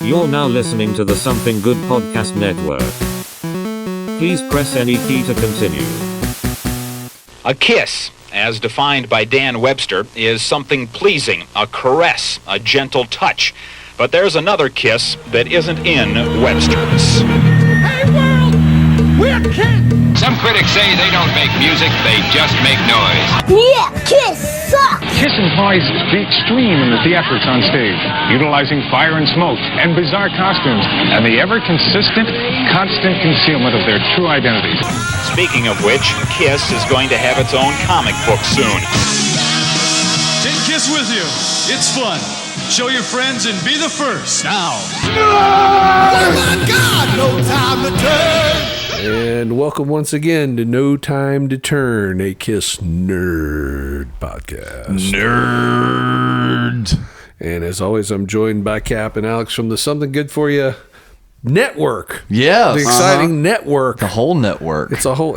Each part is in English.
You're now listening to the Something Good Podcast Network. Please press any key to continue. A kiss, as defined by Dan Webster, is something pleasing, a caress, a gentle touch. But there's another kiss that isn't in Webster's. Hey world, we're kids! Some critics say they don't make music, they just make noise. Yeah, Kiss sucks! Kiss implies the extreme in the theatrics on stage, utilizing fire and smoke and bizarre costumes, and the ever-consistent, constant concealment of their true identities. Speaking of which, Kiss is going to have its own comic book soon. Take Kiss with you. It's fun. Show your friends and be the first. Now. Oh my God, no time to turn! And welcome once again to No Time to Turn, a Kiss Nerd podcast. Nerd. And as always, I'm joined by Cap and Alex from the Something Good For You network. Yes. The exciting network. The whole network. It's a whole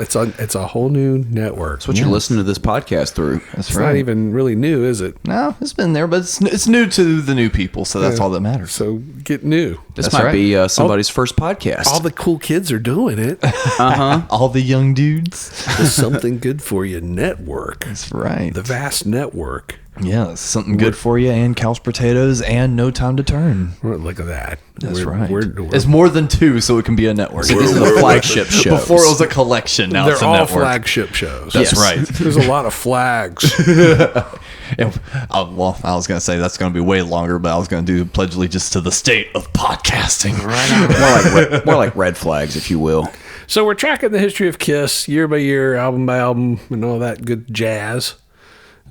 new network. That's what you're listening to this podcast through. That's It's right. not even really new, is it? No, it's been there, but it's new to the new people, so that's all that matters. So get new. This That's might right. be somebody's first podcast. All the cool kids are doing it. All the young dudes. The Something Good For You network. That's right. The vast network. Yeah, something good for you, and couch potatoes, and no time to turn. Look at that. That's We're- right. we're- It's more than two, so it can be a network. So these are the flagship shows. Before it was a collection, now They're it's a all network. flagship shows. That's Yes. right. There's a lot of flags. Yeah, well, I was going to say that's going to be way longer, but I was going to do pledge allegiance to the state of podcasting. more like red flags, if you will. So we're tracking the history of Kiss year by year, album by album, and all that good jazz.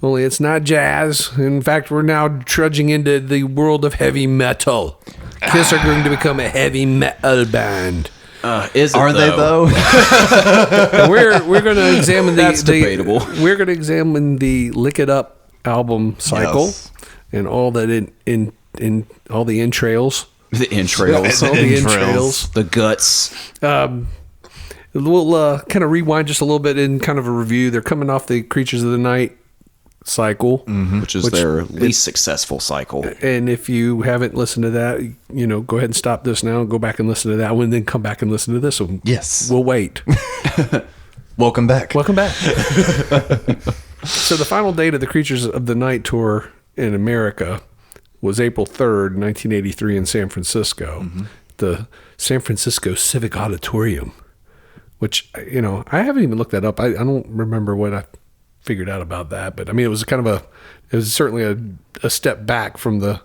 Only it's not jazz. In fact, we're now trudging into the world of heavy metal. Kiss are going to become a heavy metal band. Are They though? And we're going to examine That's debatable. We're going to examine the Lick It Up album cycle Yes. and all that in all the entrails. The entrails, All the entrails. the guts. We'll kind of rewind just a little bit in kind of a review. They're coming off the Creatures of the Night cycle, Which is their least successful cycle. and if you haven't listened to that, go ahead and stop this now and go back and listen to that one, and then come back and listen to this one. Yes. We'll wait. Welcome back. Welcome back. So the final date of the Creatures of the Night tour in America was April 3rd, 1983 in San Francisco, the San Francisco Civic Auditorium, which, I haven't even looked that up. I don't remember what I figured out about that, but I mean, it was certainly a step back from the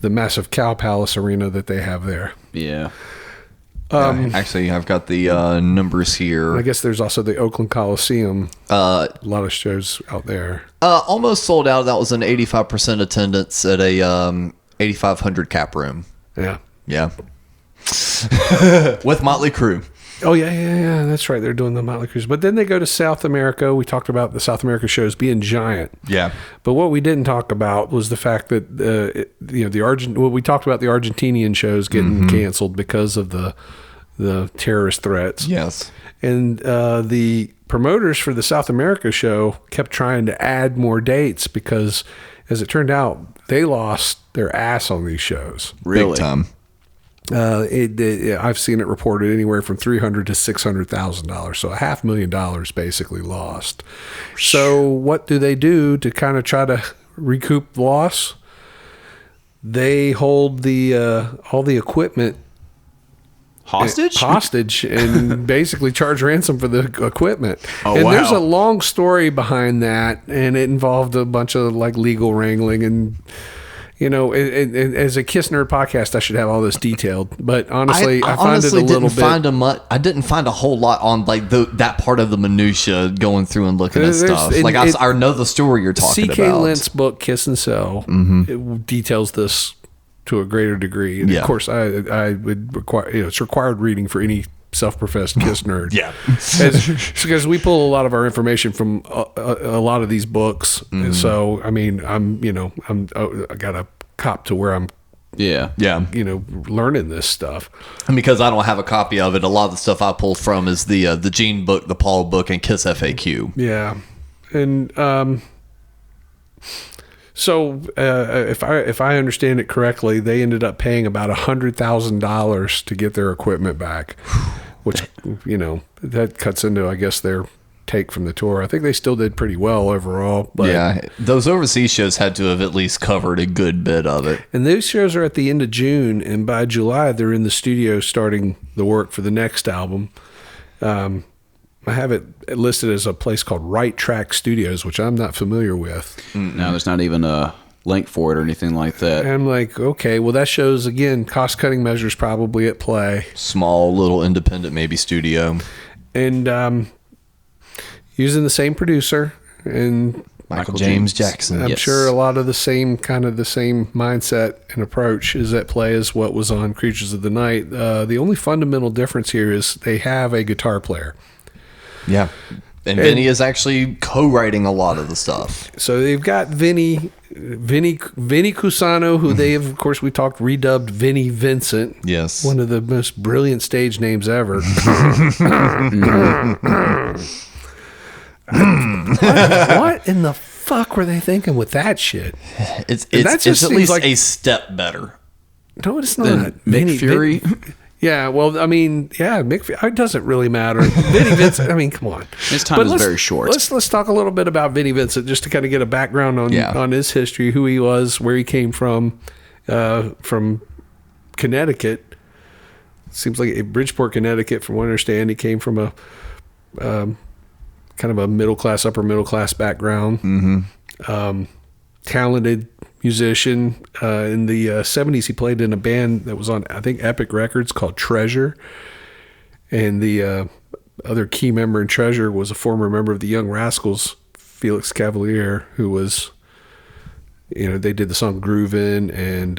massive Cow Palace arena that they have there. Yeah. Actually, I've got the numbers here. I guess there's also the Oakland Coliseum. A lot of shows out there. Almost sold out. That was an 85% attendance at a 8,500 cap room. Yeah. Yeah. With Motley Crue. Oh, yeah. That's right. They're doing the Motley Crue. But then they go to South America. We talked about the South America shows being giant. Yeah. But what we didn't talk about was the fact that, we talked about the Argentinian shows getting canceled because of the terrorist threats. Yes. And the promoters for the South America show kept trying to add more dates because, as it turned out, they lost their ass on these shows. Really? Big time. I've seen it reported anywhere from $300,000 to $600,000, so $500,000 basically lost. So what do they do to kind of try to recoup the loss? They hold all the equipment hostage and basically charge ransom for the equipment. And there's a long story behind that, and it involved a bunch of legal wrangling and. As a Kiss Nerd podcast, I should have all this detailed. But honestly, I find it a little bit. I didn't find a whole lot on that part of the minutia going through and looking at stuff. I know the story you're talking about. C.K. Lent's book Kiss and Sell it details this to a greater degree. And of course, I would require it's required reading for any self-professed Kiss nerd. Yeah, because we pull a lot of our information from a lot of these books. And so I mean, I got a cop to where I'm learning this stuff. And because I don't have a copy of it, a lot of the stuff I pulled from is the Gene book, the Paul book, and Kiss FAQ. Yeah, and So if I understand it correctly, they ended up paying about $100,000 to get their equipment back, which, that cuts into, I guess, their take from the tour. I think they still did pretty well overall. But yeah, those overseas shows had to have at least covered a good bit of it. And those shows are at the end of June, and by July they're in the studio starting the work for the next album. I have it listed as a place called Right Track Studios, which I'm not familiar with. No, there's not even a link for it or anything like that. And I'm like, okay, well, that shows, again, cost-cutting measures probably at play. Small, little independent maybe studio. And using the same producer and Michael James Jackson. I'm sure a lot of the same mindset and approach is at play as what was on Creatures of the Night. The only fundamental difference here is they have a guitar player. Yeah. And Vinny is actually co-writing a lot of the stuff. So they've got Vinny Cusano, who they have, of course, we talked, redubbed Vinnie Vincent. Yes. One of the most brilliant stage names ever. What in the fuck were they thinking with that shit? It's at least like a step better. No, it's not. Mick Fury. Yeah, well, I mean, Mick Fury. It doesn't really matter. Vinnie Vincent. I mean, come on. His time is very short. Let's talk a little bit about Vinnie Vincent, just to kind of get a background on his history, who he was, where he came from Connecticut. Seems like Bridgeport, Connecticut. From what I understand, he came from a kind of a upper middle class background. Mm-hmm. Talented musician. In the 70s, he played in a band that was on, I think, Epic Records called Treasure. And the other key member in Treasure was a former member of the Young Rascals, Felix Cavalier, who was, they did the song Groovin' and,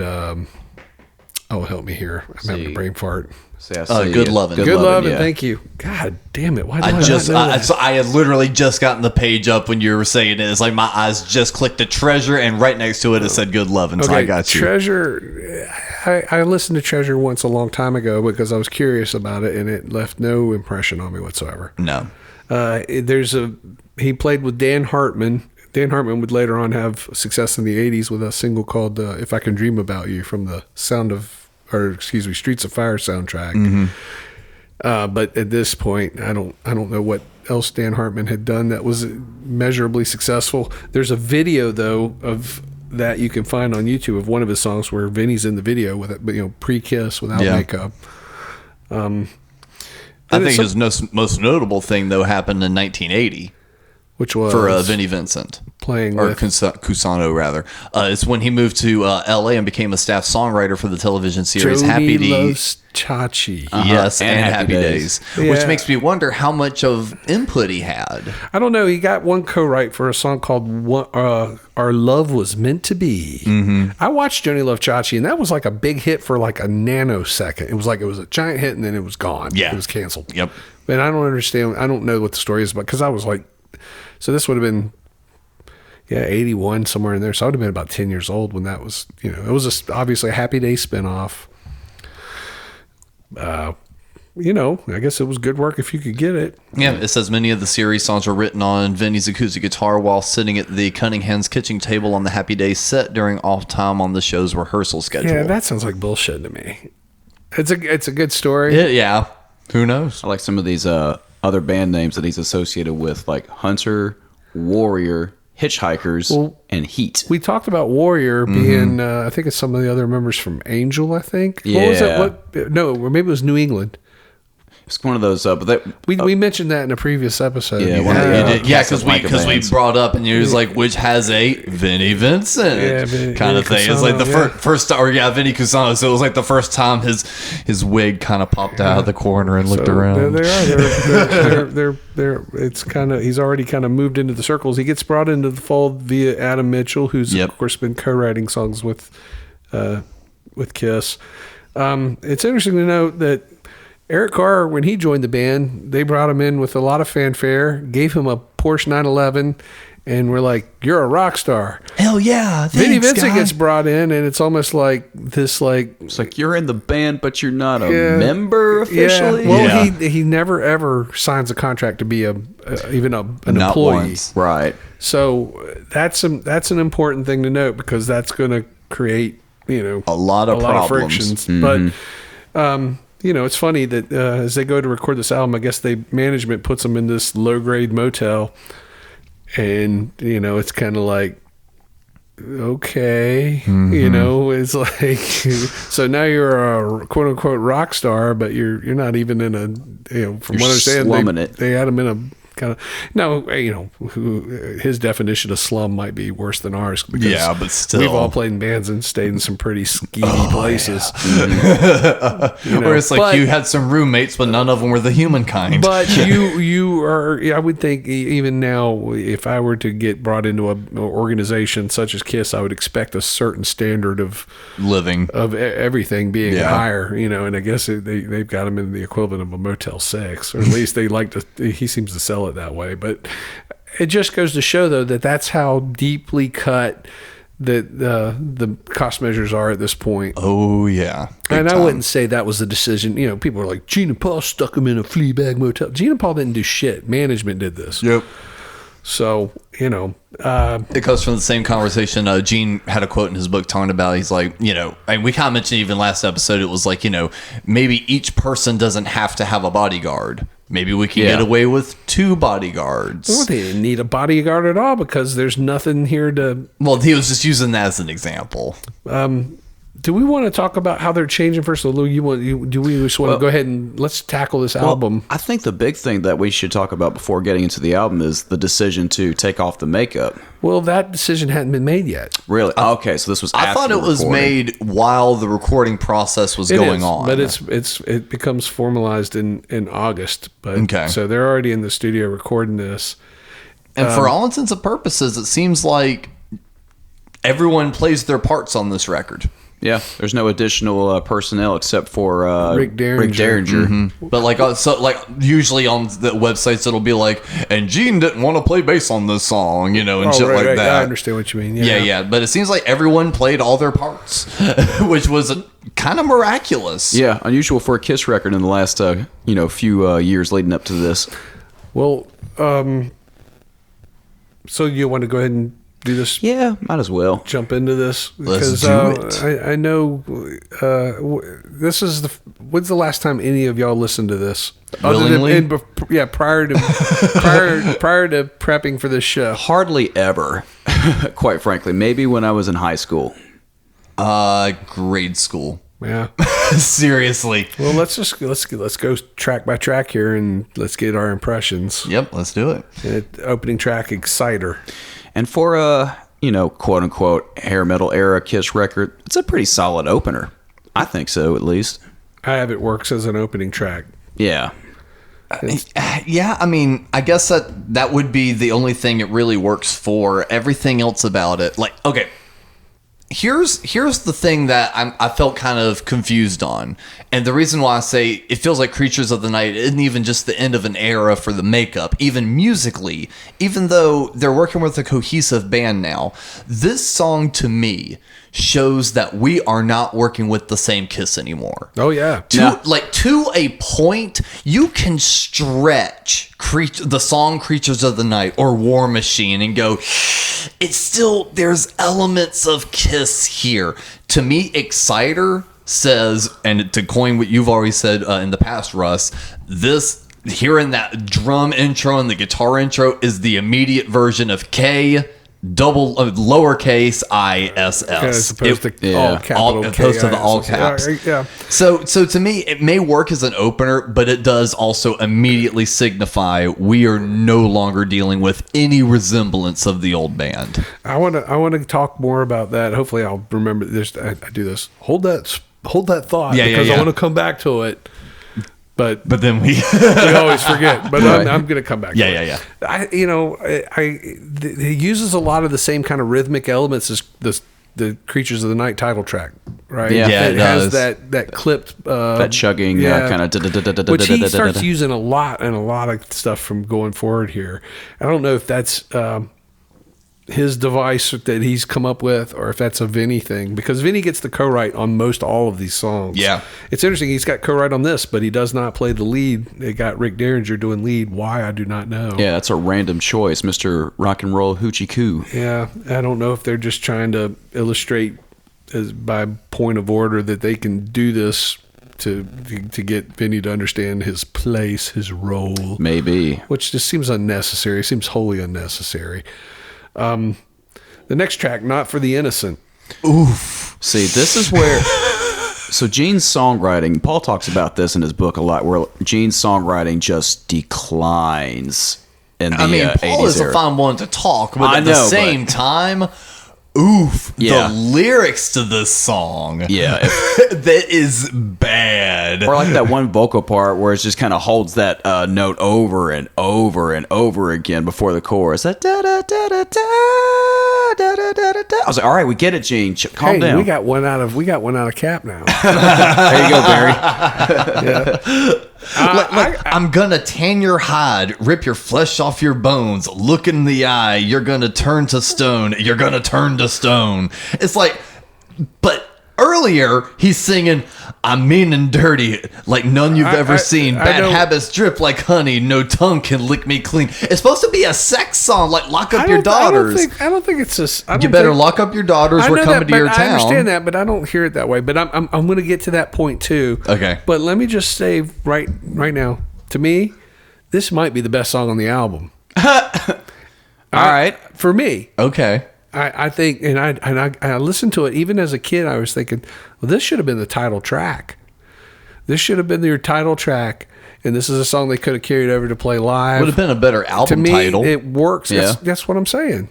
help me here. I'm having a brain fart. Good Lovin'. Good Lovin', thank you. God damn it. Why did I not know that? I had literally just gotten the page up when you were saying it. It's like my eyes just clicked to Treasure, and right next to it, it said Good Lovin', so I got you. Treasure, I listened to Treasure once a long time ago because I was curious about it, and it left no impression on me whatsoever. No. He played with Dan Hartman. Dan Hartman would later on have success in the 80s with a single called If I Can Dream About You from the Streets of Fire soundtrack. Mm-hmm. But at this point, I don't know what else Dan Hartman had done that was measurably successful. There's a video though of that you can find on YouTube of one of his songs where Vinny's in the video with it, pre-kiss without makeup. I think his most notable thing though happened in 1980. Which was for Vinnie Vincent playing or Cusano rather. It's when he moved to L.A. and became a staff songwriter for the television series Happy Days. Chachi. Yes, and Happy Days. Yeah. Which makes me wonder how much of input he had. I don't know. He got one co-write for a song called Our Love Was Meant to Be. Mm-hmm. I watched Johnny Love Chachi, and that was like a big hit for like a nanosecond. It was like it was a giant hit, and then it was gone. Yeah. It was canceled. Yep. And I don't understand. I don't know what the story is about because I was like, so this would have been, 81, somewhere in there. So I would have been about 10 years old when that was, it was obviously a Happy Days spinoff. I guess it was good work if you could get it. Yeah, it says many of the series songs were written on Vinny's acoustic guitar while sitting at the Cunningham's kitchen table on the Happy Days set during off time on the show's rehearsal schedule. Yeah, that sounds like bullshit to me. It's a good story. Yeah. Who knows? I like some of these other band names that he's associated with, like Hunter, Warrior, Hitchhikers, and Heat. We talked about Warrior being, I think it's some of the other members from Angel, I think. Yeah. What was it? No, or maybe it was New England. It's one of those, but we mentioned that in a previous episode. Yeah, because we brought up and you was like, which has a Vinnie Vincent kind of thing. It's like the first Vinnie Cusano. So it was like the first time his wig kind of popped out of the corner and looked around. There they are. They're it's kind of, he's already kind of moved into the circles. He gets brought into the fold via Adam Mitchell, who's of course been co-writing songs with Kiss. It's interesting to note that Eric Carr, when he joined the band, they brought him in with a lot of fanfare, gave him a Porsche 911, and we're like, "You're a rock star." Hell hell yeah. Vinnie Thanks, Vincent guy. gets brought in, and it's almost like this, like It's like you're in the band, but you're not a member officially. Yeah. Well, he never ever signs a contract to be even an Not employee. once. Right. So that's an important thing to note, because that's going to create a lot of problems. frictions. But it's funny that as they go to record this album, I guess management puts them in this low grade motel, and it's kind of like, okay, it's like, so now you're a quote unquote rock star, but you're not even in a, from what I understand, they had him in a kind of, now, his definition of slum might be worse than ours, because but still, we've all played in bands and stayed in some pretty skeevy places. Where it's like you had some roommates, but none of them were the human kind. But you are, I would think, even now, if I were to get brought into an organization such as KISS, I would expect a certain standard of living, of everything being higher, and I guess they've got him in the equivalent of a Motel 6, or at least they like to, he seems to sell it that way. But it just goes to show, though, that that's how deeply cut that the cost measures are at this point. Oh yeah. And I wouldn't say that was the decision. People are like, Gene and Paul stuck him in a flea bag motel. Gene and Paul didn't do shit. Management did this. Yep. So, it goes from the same conversation. Gene had a quote in his book talking about, he's like, and we kind of mentioned even last episode, it was like, maybe each person doesn't have to have a bodyguard. Maybe we can get away with 2 bodyguards. Well, they didn't need a bodyguard at all, because there's nothing here to... Well, he was just using that as an example. Do we want to talk about how they're changing first? Lou, do we just want to go ahead and let's tackle this album? I think the big thing that we should talk about before getting into the album is the decision to take off the makeup. Well, that decision hadn't been made yet. Really? Okay, so this was after I thought it was made while the recording process was going on. But it becomes formalized in August. But so they're already in the studio recording this. And for all intents and purposes, it seems like everyone plays their parts on this record. Yeah, there's no additional personnel except for Rick Derringer. Mm-hmm. But usually on the websites it'll be like, and Gene didn't want to play bass on this song, and shit like that. I understand what you mean. Yeah. But it seems like everyone played all their parts, which was kind of miraculous. Yeah, unusual for a KISS record in the last few years leading up to this. Well, so you want to go ahead and do this? Yeah, might as well jump into this, because I know this is when's the last time any of y'all listened to this? Willingly? Prior to prepping for this show. Hardly ever, quite frankly. Maybe when I was in high school. Grade school. Yeah. Seriously. Well, let's go track by track here, and let's get our impressions. Yep, let's do it. Opening track, Exciter. And for a, quote unquote hair metal era KISS record, it's a pretty solid opener. I think so, at least. I have it works as an opening track. Yeah. Yeah, I mean, I guess that would be the only thing it really works for. Everything else about it, like, okay, here's the thing that I felt kind of confused on, and the reason why I say it feels like Creatures of the Night isn't even just the end of an era for the makeup, even musically, even though they're working with a cohesive band now. This song to me shows that we are not working with the same KISS anymore. Oh yeah. To a point, you can stretch the song Creatures of the Night or War Machine and go, it's still, there's elements of KISS here. To me, Exciter says, and to coin what you've already said in the past, Russ, hearing that drum intro and the guitar intro is the immediate version of K lowercase ISS, as opposed to all capital opposed to the all caps. Yeah. So to me, it may work as an opener, but it does also immediately signify we are no longer dealing with any resemblance of the old band. I want to talk more about that. Hopefully, I'll remember this. I do this. Hold that thought, because I want to come back to it. But then we always forget. But right. I'm going to come back. Yeah. He uses a lot of the same kind of rhythmic elements as the Creatures of the Night title track, right? Yeah, it has that clipped, that chugging kind of, which he starts using a lot of stuff from going forward here. I don't know if that's his device that he's come up with, or if that's a Vinny thing, because Vinny gets the co-write on most all of these songs. Yeah. It's interesting. He's got co-write on this, but he does not play the lead. They got Rick Derringer doing lead. Why, I do not know. Yeah, that's a random choice, Mr. Rock and Roll Hoochie Coo. Yeah, I don't know if they're just trying to illustrate as by point of order that they can do this to get Vinny to understand his place, his role. Maybe. Which just seems unnecessary. Seems wholly unnecessary. The next track, Not for the Innocent. Oof. See, this is where... So Gene's songwriting, Paul talks about this in his book a lot, where Gene's songwriting just declines in the 80s Paul is era. a fun one to talk, but at the same time... Oof, yeah. The lyrics to this song. Yeah. That is bad. Or like that one vocal part where it just kind of holds that note over and over and over again before the chorus. That da da da da da da da da da. I was like, all right, we get it, Gene. Calm down. We got one out of Cap now. There you go, Barry. Yeah. I'm gonna tan your hide, rip your flesh off your bones, look in the eye, you're gonna turn to stone, you're gonna turn to stone. It's like, but earlier he's singing, I'm mean and dirty, like none you've ever seen. Bad habits drip like honey, no tongue can lick me clean. It's supposed to be a sex song, like lock up your daughters. I don't think it's just. You better lock up your daughters. We're coming to your town. I understand that, but I don't hear it that way. But I'm going to get to that point too. Okay. But let me just say right now, to me, this might be the best song on the album. All right, for me. Okay. I think, and I listened to it even as a kid. I was thinking, well, this should have been the title track. This should have been your title track, and this is a song they could have carried over to play live. Would have been a better album title. To me, it works. Yeah. That's what I'm saying.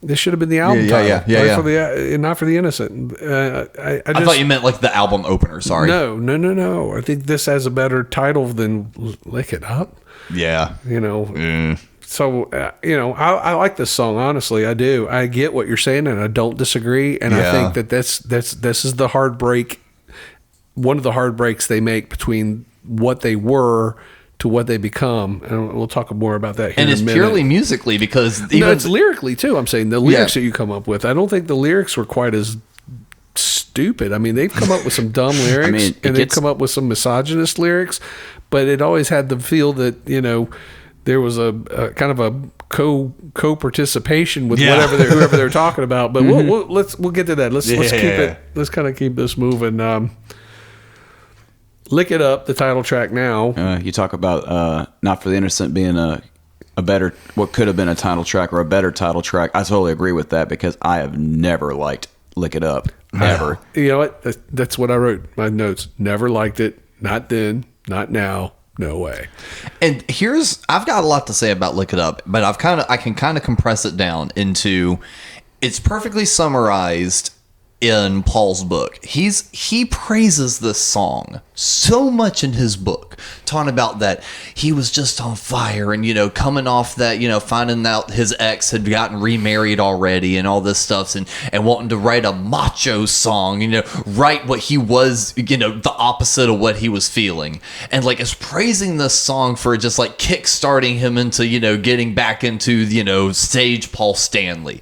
This should have been the album title. Yeah. Not for the Innocent. I thought you meant like the album opener. Sorry. No. I think this has a better title than Lick It Up. Yeah. You know. So, I like this song, honestly. I do. I get what you're saying, and I don't disagree. And I think that this is the heartbreak, one of the heartbreaks they make between what they were to what they become. And we'll talk more about that here in a minute. And it's purely musically because... it's lyrically, too. I'm saying the lyrics that you come up with. I don't think the lyrics were quite as stupid. I mean, they've come up with some dumb lyrics, and they've come up with some misogynist lyrics, but it always had the feel that, there was a kind of a co-participation with whoever they're talking about. But we'll get to that. Let's keep it. Let's kind of keep this moving. Lick It Up, the title track now. You talk about Not for the Innocent being a better, what could have been a title track or a better title track. I totally agree with that because I have never liked Lick It Up. Never. You know what? That's what I wrote in my notes. Never liked it. Not then. Not now. No way. And I've got a lot to say about Lick It Up, but I can kind of compress it down into, it's perfectly summarized in Paul's book. He praises this song so much in his book, talking about that he was just on fire and, coming off that, finding out his ex had gotten remarried already and all this stuff and wanting to write a macho song, write what he was, the opposite of what he was feeling. And like is praising this song for just like kick-starting him into, getting back into, stage Paul Stanley.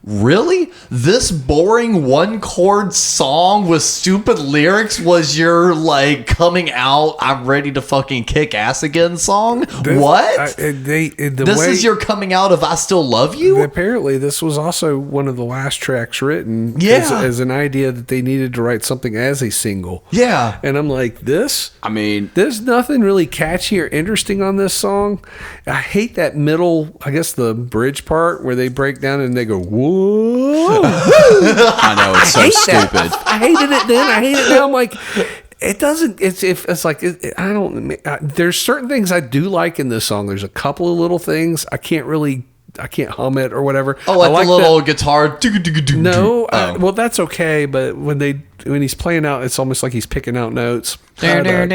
Really? This boring one-chord song with stupid lyrics was your, like, coming out, I'm ready to fucking kick ass again song? What? This is your coming out of I Still Love You? Apparently, this was also one of the last tracks written as an idea that they needed to write something as a single. Yeah. And I'm like, there's nothing really catchy or interesting on this song. I hate that middle, I guess the bridge part where they break down and they go, whoa. I know, it's so stupid. I hated it then. I hate it now. I'm like, it doesn't. There's certain things I do like in this song. There's a couple of little things I can't hum it or whatever. Oh, like the little guitar. No, well that's okay. But when he's playing out, it's almost like he's picking out notes. But it's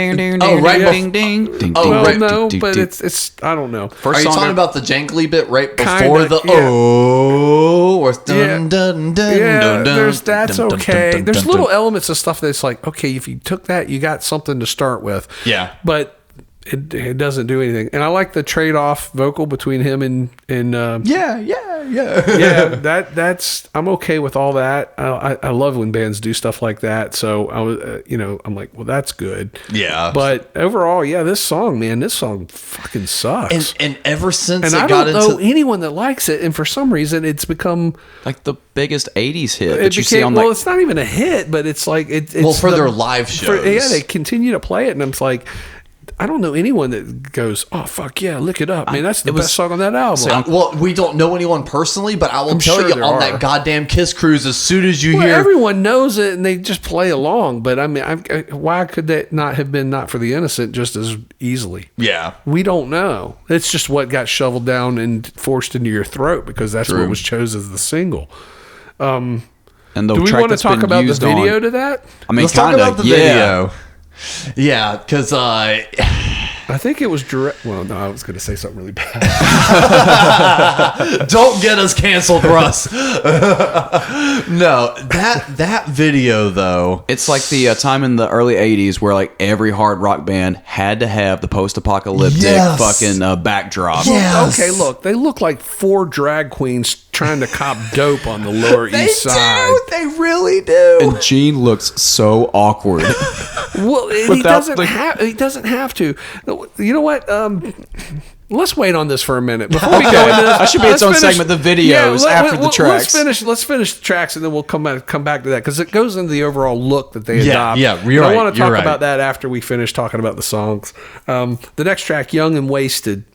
I don't know. Are you talking about the jangly bit right before or dun dun dun dun? That's okay. There's little elements of stuff that's like, okay, if you took that, you got something to start with. Yeah, but it doesn't do anything. And I like the trade-off vocal between him and that's I'm okay with all that. I love when bands do stuff like that. So I was I'm like, well, that's good. Yeah. But overall, this song fucking sucks. And ever since and it I got don't into know anyone that likes it, and for some reason it's become like the biggest 80s hit that you see on well, it's not even a hit, but it's like it's for their live shows. They continue to play it, and I'm like, I don't know anyone that goes, oh fuck yeah, look it up, man. That's the best song on that album. Well, we don't know anyone personally, but I will tell sure you on that goddamn Kiss cruise, as soon as you hear, everyone knows it and they just play along. But I mean, why could that not have been Not for the Innocent just as easily? Yeah, we don't know. It's just what got shoveled down and forced into your throat because that's what was chosen as the single. And the do we track want to talk about the video to that? I mean, let's talk about the video. Yeah, because I think it was direct. Well, no, I was going to say something really bad. Don't get us canceled, Russ. No, that video though, it's like the time in the early '80s where like every hard rock band had to have the post-apocalyptic fucking backdrop. Yes. Okay, look, they look like 4 drag queens trying to cop dope on the Lower East Side. They really do. And Gene looks so awkward. Well, he doesn't have to. You know what? Let's wait on this for a minute before we go into this. That should be its own segment. The videos after the tracks. Let's finish the tracks, and then we'll come back to that because it goes into the overall look that they adopt. Yeah, I want to talk about that after we finish talking about the songs. The next track, "Young and Wasted."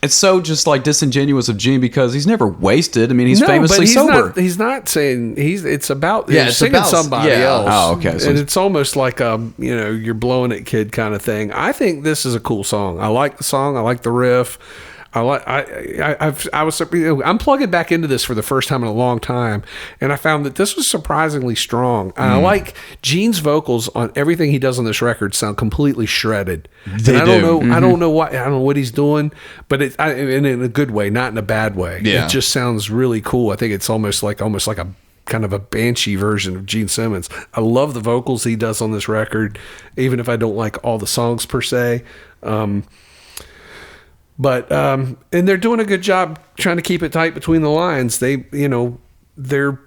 It's so just like disingenuous of Gene because he's never wasted. I mean, he's famously sober. He's not saying it's about it's singing about somebody else. Oh, okay. So and it's almost like you're blowing it, kid, kind of thing. I think this is a cool song. I like the song. I like the riff. I'm plugging back into this for the first time in a long time, and I found that this was surprisingly strong. And I like Gene's vocals on everything he does on this record sound completely shredded. I don't know what he's doing, but and in a good way, not in a bad way. Yeah. It just sounds really cool. I think it's almost like a kind of a banshee version of Gene Simmons. I love the vocals he does on this record, even if I don't like all the songs per se. But and they're doing a good job trying to keep it tight between the lines. They're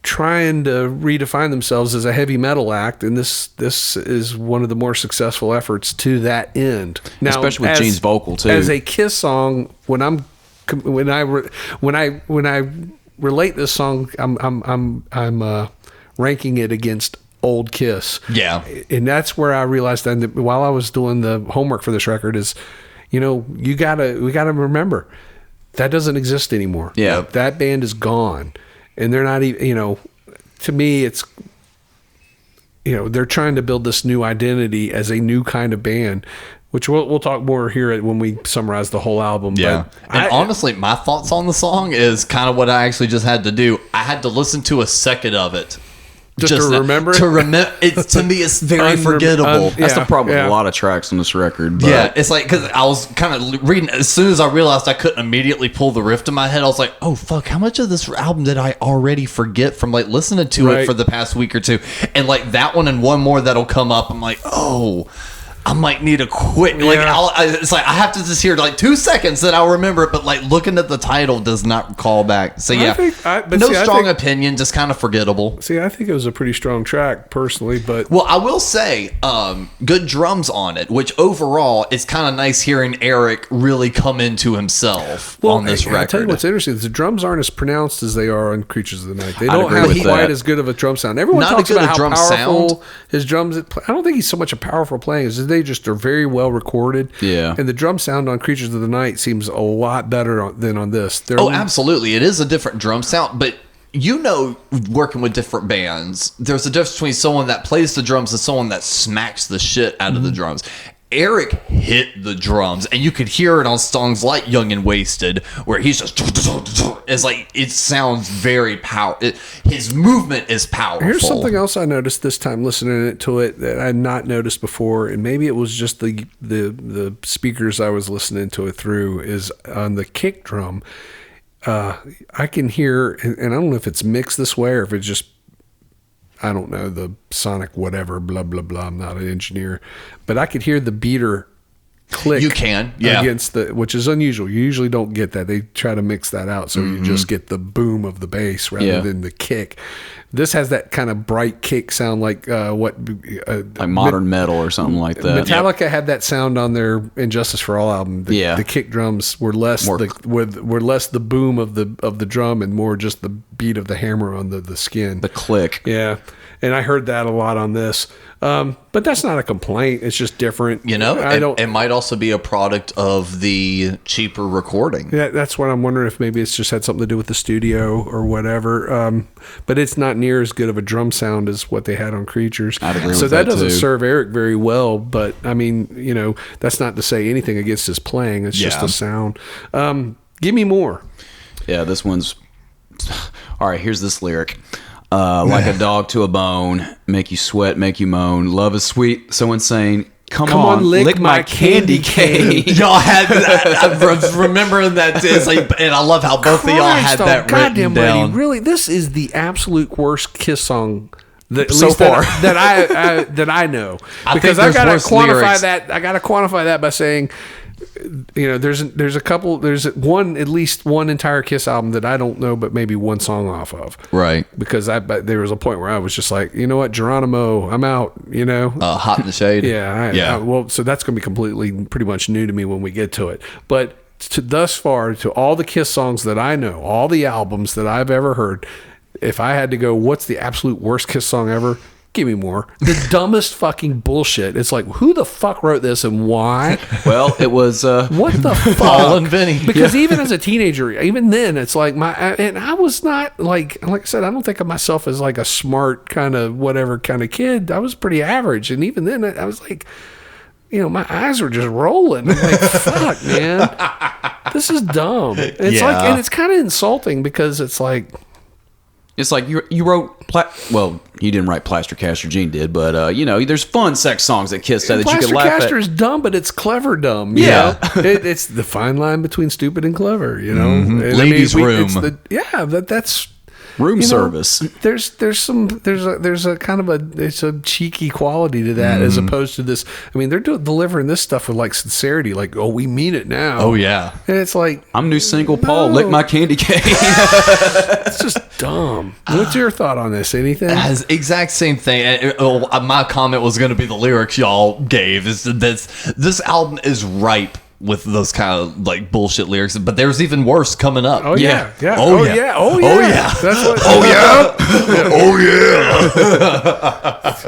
trying to redefine themselves as a heavy metal act, and this is one of the more successful efforts to that end. Now, especially with Gene's vocal too. As a Kiss song, when I relate this song, I'm ranking it against old Kiss. Yeah, and that's where I realized that while I was doing the homework for this record is, we gotta remember that doesn't exist anymore. Yeah, that band is gone, and they're not even. To me, it's they're trying to build this new identity as a new kind of band, which we'll talk more here when we summarize the whole album. Yeah, but honestly, my thoughts on the song is kind of what I actually just had to do. I had to listen to a second of it. Just to remember it? To remember it's to me it's very forgettable. That's the problem with a lot of tracks on this record. But. Yeah, it's like because I was kind of reading as soon as I realized I couldn't immediately pull the riff to my head. I was like, oh fuck, how much of this album did I already forget from like listening to it for the past week or two? And like that one and one more that'll come up. I'm like, oh. I might need a quick it's like I have to just hear like 2 seconds that I'll remember it, but like looking at the title does not call back. So yeah, strong opinion, just kind of forgettable. See, I think it was a pretty strong track personally, but I will say good drums on it, which overall it's kind of nice hearing Eric really come into himself on this record. I'll tell you what's interesting is the drums aren't as pronounced as they are on Creatures of the Night. They don't have quite as good of a drum sound. Everyone talks about how powerful his drums. I don't think he's so much a powerful playing as they just are very well recorded. Yeah. And the drum sound on Creatures of the Night seems a lot better than on this. Absolutely. It is a different drum sound, but working with different bands, there's a difference between someone that plays the drums and someone that smacks the shit out of the drums. Eric hit the drums, and you could hear it on songs like "Young and Wasted," where he's just. It's like it sounds very powerful. His movement is powerful. Here's something else I noticed this time listening to it that I had not noticed before, and maybe it was just the speakers I was listening to it through. Is on the kick drum, I can hear, and I don't know if it's mixed this way or if it's just. I don't know, the sonic whatever, blah, blah, blah. I'm not an engineer. But I could hear the beater click. You can, yeah. Against which is unusual. You usually don't get that. They try to mix that out, so you just get the boom of the bass rather than the kick. This has that kind of bright kick sound, like like modern metal or something like that. Metallica had that sound on their Injustice for All album. The kick drums were less were less the boom of the drum and more just the beat of the hammer on the skin. The click. Yeah. And I heard that a lot on this. But that's not a complaint. It's just different. It might also be a product of the cheaper recording. Yeah, that's what I'm wondering, if maybe it's just had something to do with the studio or whatever. But it's not near as good of a drum sound as what they had on Creatures. I'd agree so with that that doesn't too. serve Eric very well. But I mean, that's not to say anything against his playing. It's just the sound. Give me more. Yeah, this one's... All right, here's this lyric. Like a dog to a bone, make you sweat, make you moan. Love is sweet, so insane. Come on, lick my candy cane. Y'all had that. I'm remembering that. It's like, and I love how both of y'all had that written down. Really, this is the absolute worst Kiss song that, so far that I know. Because I gotta quantify that. I gotta quantify that by saying, there's at least one entire Kiss album that I don't know, but maybe one song off of. Right. Because there was a point where I was just like, you know what, Geronimo, I'm out. Hot in the Shade. Yeah. Well, so that's going to be pretty much new to me when we get to it. But thus far, to all the Kiss songs that I know, all the albums that I've ever heard, if I had to go, what's the absolute worst Kiss song ever? Give me more. The dumbest fucking bullshit. It's like, who the fuck wrote this and why? Well, it was... what the fuck? Paul and Vinny. Because even as a teenager, even then, it's like and I was not like I said, I don't think of myself as like a smart kind of whatever kind of kid. I was pretty average. And even then, I was like, my eyes were just rolling. I'm like, fuck, man. This is dumb. It's like, and it's kind of insulting because it's like... It's like you wrote... Well, you didn't write Plaster Caster, Gene did, but, there's fun sex songs that Kiss said that you could laugh at. Plaster Caster is dumb, but it's clever dumb. Yeah. It's the fine line between stupid and clever, Mm-hmm. Ladies' Room. That's... Room service. There's a kind of it's a cheeky quality to that as opposed to this. I mean, they're delivering this stuff with like sincerity, like, oh, we mean it now. Oh yeah. And it's like, I'm new single Paul, lick my candy cane. It's just dumb. What's your thought on this? Anything? Exact same thing. My comment was going to be the lyrics y'all gave. Is this album is ripe with those kind of like bullshit lyrics, but there's even worse coming up. Oh yeah. Oh yeah. That's what.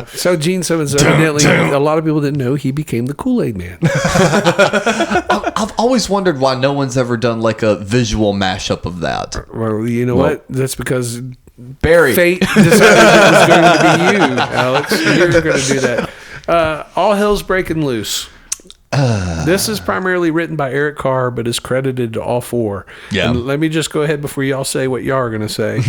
So Gene Simmons, evidently, a lot of people didn't know he became the Kool-Aid Man. I've always wondered why no one's ever done like a visual mashup of that. Well, you know what? That's because Barry fate decided it was going to be you, Alex. You're going to do that. All Hell's Breaking Loose. This is primarily written by Eric Carr, but is credited to all four. Yeah. And let me just go ahead before y'all say what y'all are going to say.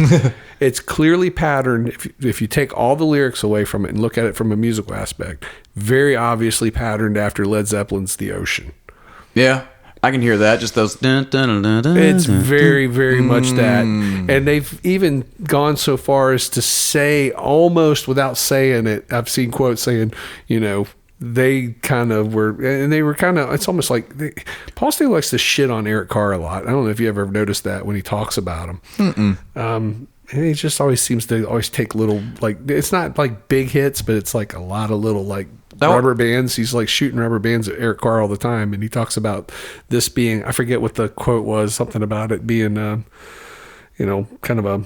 It's clearly patterned. If you take all the lyrics away from it and look at it from a musical aspect, very obviously patterned after Led Zeppelin's The Ocean. Yeah. I can hear that. Just those. Dun, dun, dun, dun, it's dun, very, very much that. And they've even gone so far as to say, almost without saying it, I've seen quotes saying, they kind of were, and they were kind of, it's almost like, Paul Stanley likes to shit on Eric Carr a lot. I don't know if you ever noticed that when he talks about him. And he just always seems to always take little, like, it's not like big hits, but it's like a lot of little, like, rubber bands. He's like shooting rubber bands at Eric Carr all the time. And he talks about this being, I forget what the quote was, something about it being, kind of a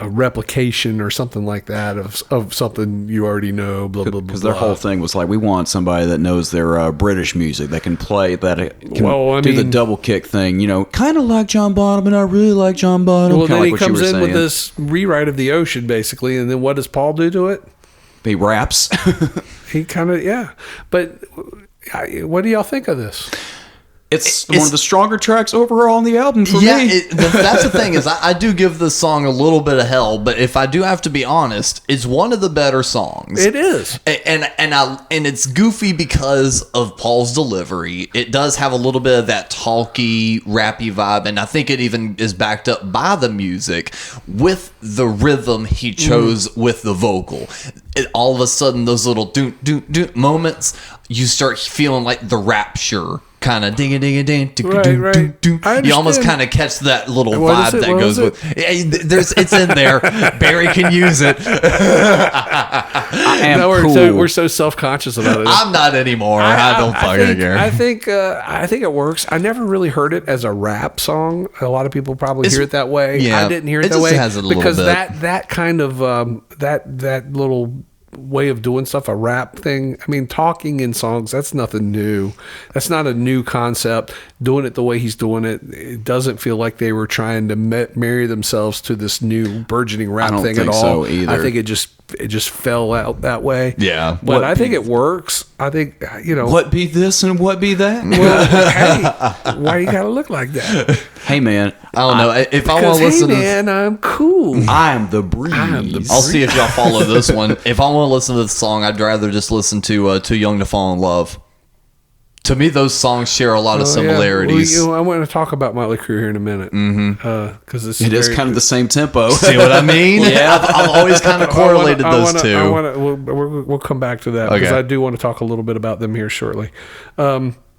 replication or something like that of something you already know, blah, blah, blah. Because their whole thing was like, we want somebody that knows their British music, that can play, that can do the double kick thing, kind of like John Bonham, and I really like John Bonham. Well, then he comes in with this rewrite of The Ocean, basically, and then what does Paul do to it? He raps. He kind of, yeah. But what do y'all think of this? It's one of the stronger tracks overall on the album for me. That's the thing is I do give this song a little bit of hell, but if I do have to be honest, it's one of the better songs. It is, and it's goofy because of Paul's delivery. It does have a little bit of that talky, rappy vibe, and I think it even is backed up by the music with the rhythm he chose with the vocal. All of a sudden, those little do moments, you start feeling like the rapture. Kind of ding a ding a ding. Right. You almost kind of catch that little vibe that goes with. It's in there. Barry can use it. We're so self-conscious about it. I'm not anymore. I don't fucking care. I think it works. I never really heard it as a rap song. A lot of people probably hear it that way. Yeah, I didn't hear it that way because that kind of that little way of doing stuff, a rap thing. I mean, talking in songs, that's nothing new. That's not a new concept. Doing it the way he's doing it, it doesn't feel like they were trying to marry themselves to this new burgeoning rap thing at all. So either. I think it just fell out that way. Yeah. But I think it works. I think, what be this and what be that? Well, hey, why you gotta look like that? Hey, man. I don't know. If I want to listen to this, I'm cool. I'm the breeze. I'll see if y'all follow this one. If I want to listen to the song, I'd rather just listen to Too Young to Fall in Love. To me, those songs share a lot of similarities. I want to talk about Motley Crue here in a minute. Because it is kind of the same tempo. See what I mean? Yeah. I've always kind of correlated those two. We'll come back to that because I do want to talk a little bit about them here shortly.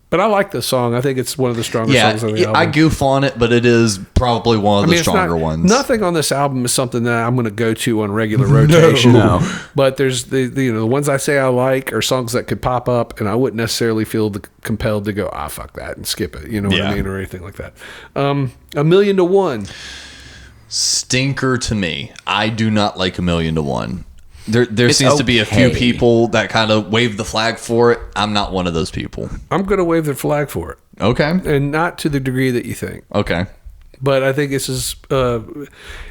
But I like this song. I think it's one of the stronger songs on the album. I goof on it, but it is probably one of the stronger ones. Nothing on this album is something that I'm going to go to on regular rotation. No. But there's the ones I say I like are songs that could pop up, and I wouldn't necessarily feel compelled to go, fuck that, and skip it. You know what I mean, or anything like that. A Million to One. Stinker to me. I do not like A Million to One. There seems to be a few people that kind of wave the flag for it. I'm not one of those people. I'm going to wave the flag for it. Okay. And not to the degree that you think. Okay. But I think this is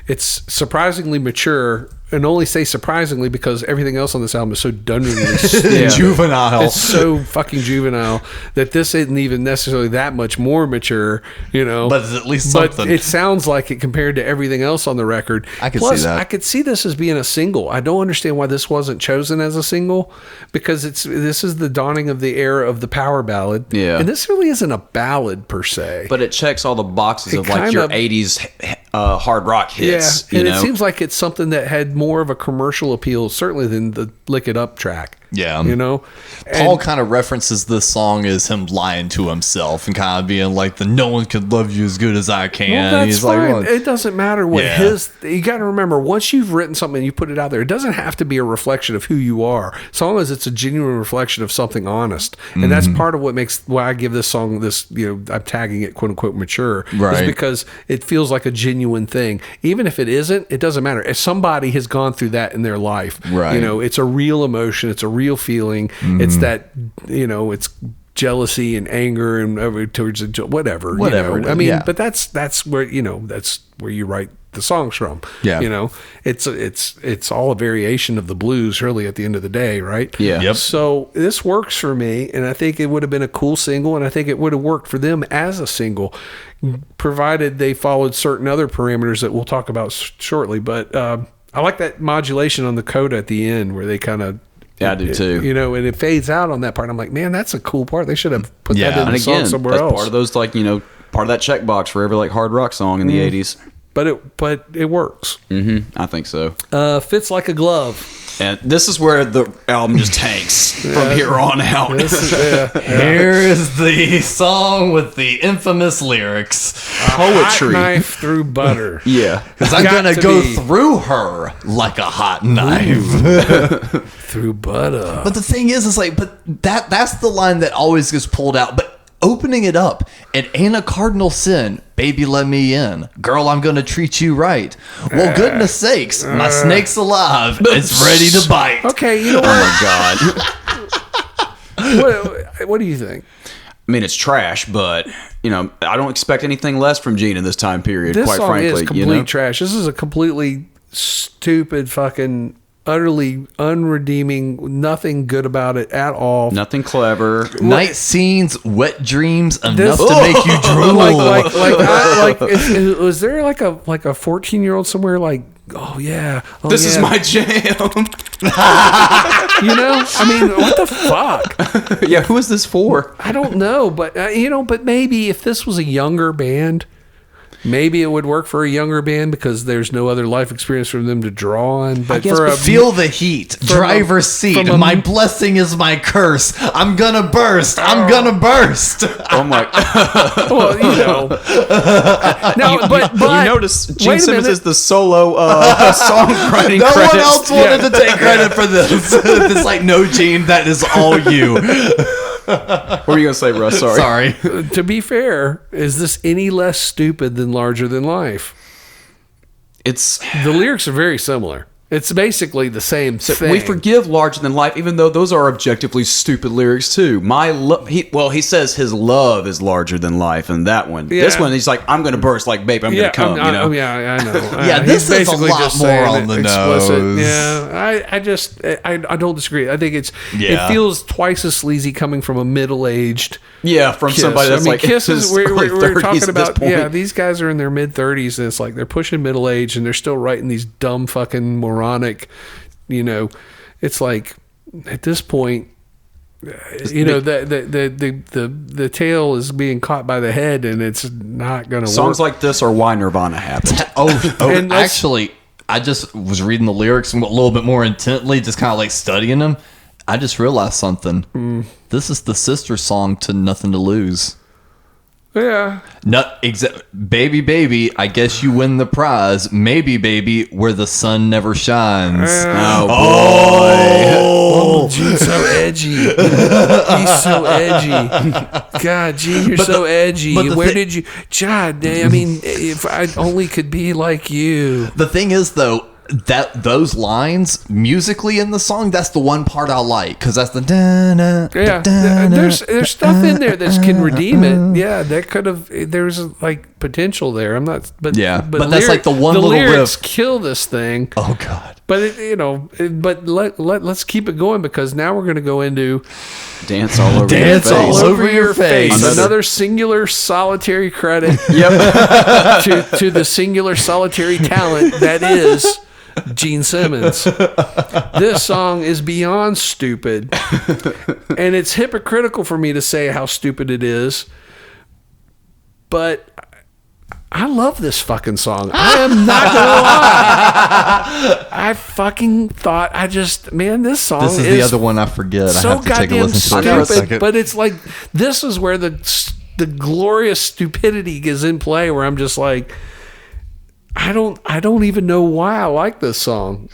it's surprisingly mature, and only say surprisingly because everything else on this album is so dungeonly juvenile. It's so fucking juvenile that this isn't even necessarily that much more mature, But it's at least something. But it sounds like it compared to everything else on the record. I could see that. I could see this as being a single. I don't understand why this wasn't chosen as a single, because this is the dawning of the era of the power ballad. Yeah. And this really isn't a ballad per se. But it checks all the boxes of like your 80s hard rock hits. Yeah, and it seems like it's something that had more of a commercial appeal, certainly than the Lick It Up track. Yeah. Paul kind of references this song as him lying to himself and kind of being like, no one can love you as good as I can. Well, that's He's fine. Like, it doesn't matter what you got to remember, once you've written something and you put it out there, it doesn't have to be a reflection of who you are, as long as it's a genuine reflection of something honest. And that's part of why I give this song this, I'm tagging it quote unquote mature, right? Is because it feels like a genuine thing. Even if it isn't, it doesn't matter. If somebody has gone through that in their life, right? It's a real emotion, it's a real feeling. It's that, it's jealousy and anger and towards whatever. I mean, but that's where that's where you write the songs from. Yeah. It's all a variation of the blues, really, at the end of the day, right? Yeah. Yep. So this works for me, and I think it would have been a cool single, and I think it would have worked for them as a single, provided they followed certain other parameters that we'll talk about shortly. But I like that modulation on the coda at the end where they kind of. Yeah, I do too. And it fades out on that part. I'm like, man, that's a cool part. They should have put that in the song somewhere that's else. Part of those, part of that checkbox for every hard rock song in the 80s. But it works. Mm-hmm. I think so. Fits like a glove. And this is where the album just tanks from here on out. Here is the song with the infamous lyrics. Poetry. Hot knife through butter. Yeah. Because I'm going to go through her like a hot knife. Through butter. But the thing is, it's like, that's the line that always gets pulled out. But opening it up, it ain't a cardinal sin. Baby, let me in. Girl, I'm going to treat you right. Well, goodness sakes, my snake's alive. It's ready to bite. Okay, you know what? Oh, my God. What do you think? I mean, it's trash, but, I don't expect anything less from Gene in this time period, this quite song frankly. Is complete trash. This is a completely stupid fucking utterly unredeeming, nothing good about it at all. Nothing clever. Night scenes, wet dreams, enough to make you drool. Was there like a 14-year-old somewhere like, oh yeah, This is my jam. I mean, what the fuck? Yeah, who is this for? I don't know, but but maybe if this was a younger band, maybe it would work for a younger band because there's no other life experience for them to draw on. But feel the heat, driver's seat. My blessing is my curse. I'm gonna burst. I'm gonna burst. Oh my! Well, but you notice Gene Simmons is the solo songwriting. No credits. one else wanted to take credit for this. It's like, no, Gene, that is all you. What were you gonna say, Russ? Sorry. To be fair, is this any less stupid than Larger Than Life? The lyrics are very similar. It's basically the same thing. We forgive Larger Than Life, even though those are objectively stupid lyrics too. He says his love is larger than life, and that one. Yeah. This one, he's like, I'm gonna burst like babe, I'm gonna come. I know. Yeah, this is a lot more on the nose. Yeah, I don't disagree. I think it feels twice as sleazy coming from a middle-aged. Yeah, from Kiss. somebody that's like Kiss is we're talking about. Yeah, these guys are in their mid-30s, and it's like they're pushing middle age, and they're still writing these dumb fucking moronic. It's like at this point, the tail is being caught by the head, and it's not going to work. Songs like this are why Nirvana happened. And actually, I just was reading the lyrics a little bit more intently, just kind of like studying them. I just realized something. This is the sister song to Nothing to Lose. Yeah. Baby, baby, I guess you win the prize. Maybe, baby, where the sun never shines. Oh, boy. Oh, Gene's so edgy. He's so edgy. God, Gene, you're so edgy. Where did you... God, I mean, if I only could be like you. The thing is, though, that those lines musically in the song, that's the one part I like, because that's the there's stuff in there that can redeem it. Yeah, that could have, there's like potential there. I'm not, but that's like the one the little lyrics riff. Kill this thing. Oh God! But let's keep it going, because now we're going to go into Dance All Over Your Face. Another singular solitary credit. Yep. to the singular solitary talent that is Gene Simmons. This song is beyond stupid, and it's hypocritical for me to say how stupid it is, but I love this fucking song. I am not gonna lie. I fucking thought, this song is the other one I forget. So I have to take a goddamn listen to it for a second. but it's like, this is where the glorious stupidity is in play, where I'm just like, I don't even know why I like this song.